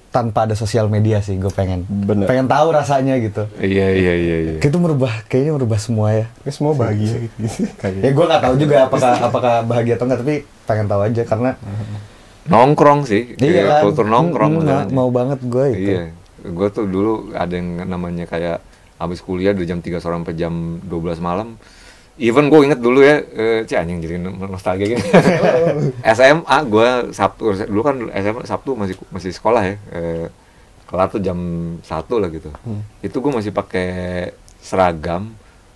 tanpa ada sosial media sih. Gue pengen tahu rasanya gitu. Iya. Kayaknya merubah semua ya. Ini semua bahagia gitu. Ya gue nggak tahu juga apakah bahagia atau enggak, tapi pengen tahu aja karena Nongkrong sih. iya kan, kultur nongkrong. mau banget gue itu. Iya. Gue tuh dulu ada yang namanya kayak habis kuliah dari jam 3 sore sampai jam 12 malam. Even gue inget dulu ya, anjing jadi nostalgia gini. SMA gue Sabtu, dulu kan SMA Sabtu masih sekolah ya. Kelar tuh jam 1 lah gitu. Itu gue masih pakai seragam,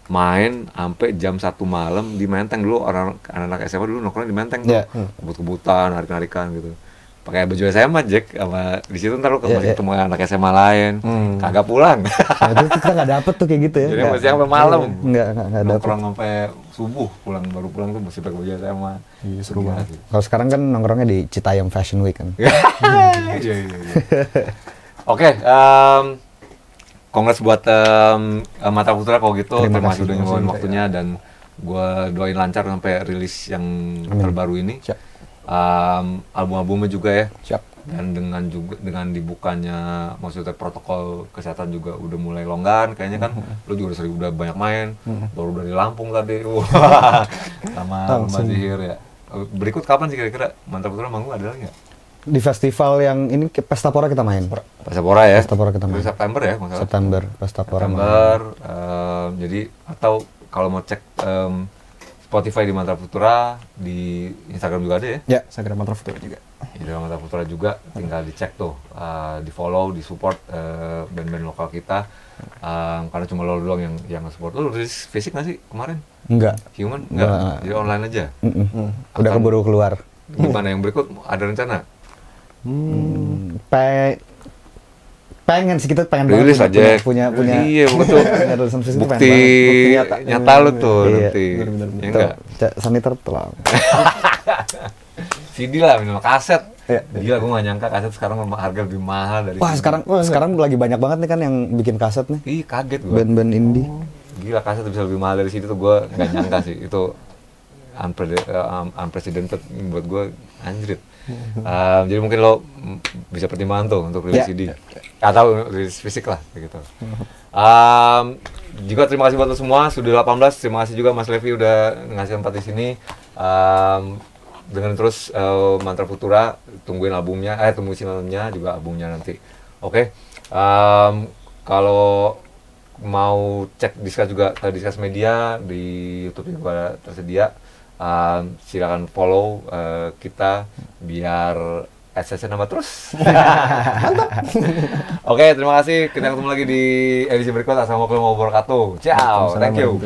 main sampai jam 1 malam di Menteng. Dulu anak-anak SMA dulu nongkrong di Menteng tuh. Kebut-kebutan, narik-narikan gitu. Pakai baju SMA Jack, sama di situ ntar lo masih ketemu anak SMA lain, kagak pulang. Nah, itu kita nggak dapet tuh kayak gitu ya. Jadi masih sampai malam. Nggak dapet. Nongkrong sampai subuh, baru pulang tuh masih pakai baju SMA. Iya seru banget. Kalau sekarang kan nongkrongnya di Citayam Fashion Week kan. Iya. Oke, kongres buat Mata Putra kalau gitu. Terima kasih udah nyempetin waktunya dan gue doain lancar sampai rilis yang terbaru ini. Album-albumnya juga ya. Siap. Dan dengan dibukanya maksudnya protokol kesehatan juga udah mulai longgar kayaknya kan. Lu juga udah banyak main. Baru dari Lampung tadi. Sama Mbak Zihir ya. Berikut kapan sih kira-kira Mantap Putra manggung ada lagi nggak? Di festival yang ini Pesta Pora kita main. Pesta Pora ya. Pesta Pora kita main. September ya masalah. September Pesta Pora. Jadi atau kalau mau cek Spotify di Mantra Futura, di Instagram juga ada ya? Ya, Instagram Mantra Futura juga. Instagram Mantra Futura juga, tinggal dicek tuh, di follow, di support band-band lokal kita. Karena cuma lo doang yang support. Lo rilis fisik nggak sih kemarin? Enggak. Human? Enggak. Jadi online aja? Udah keburu keluar. Gimana yang berikut? Ada rencana? Pengen sih, kita pengen rilis banget aja. punya Iya betul. Bukti nyata lu tuh nanti. Bener-bener. Ya enggak? Saniter tolong. CD lah minimal, kaset. Gila gue gak nyangka kaset sekarang harga lebih mahal dari Wah, sekarang lagi banyak banget nih kan yang bikin kaset nih. Ih, kaget gue. Band-band indie. Gila, kaset bisa lebih mahal dari CD tuh gue gak nyangka sih. Itu unprecedented buat gue, anjrit. Jadi mungkin lo bisa pertimbangan tuh untuk rilis CD atau rilis fisik lah kayak gitu. Juga terima kasih buat lo semua sudah 18. Terima kasih juga Mas Levi udah ngasih tempat di sini. Dengerin terus Mantra Futura, tungguin albumnya, tungguin singlenya juga albumnya nanti. Oke. Kalau mau cek Discuss juga ke Discuss Media di YouTube juga tersedia. Silakan follow kita biar AdSense nambah terus. Oke, terima kasih. Kita ketemu lagi di edisi berikut. Assalamualaikum warahmatullahi wabarakatuh. Ciao, thank you.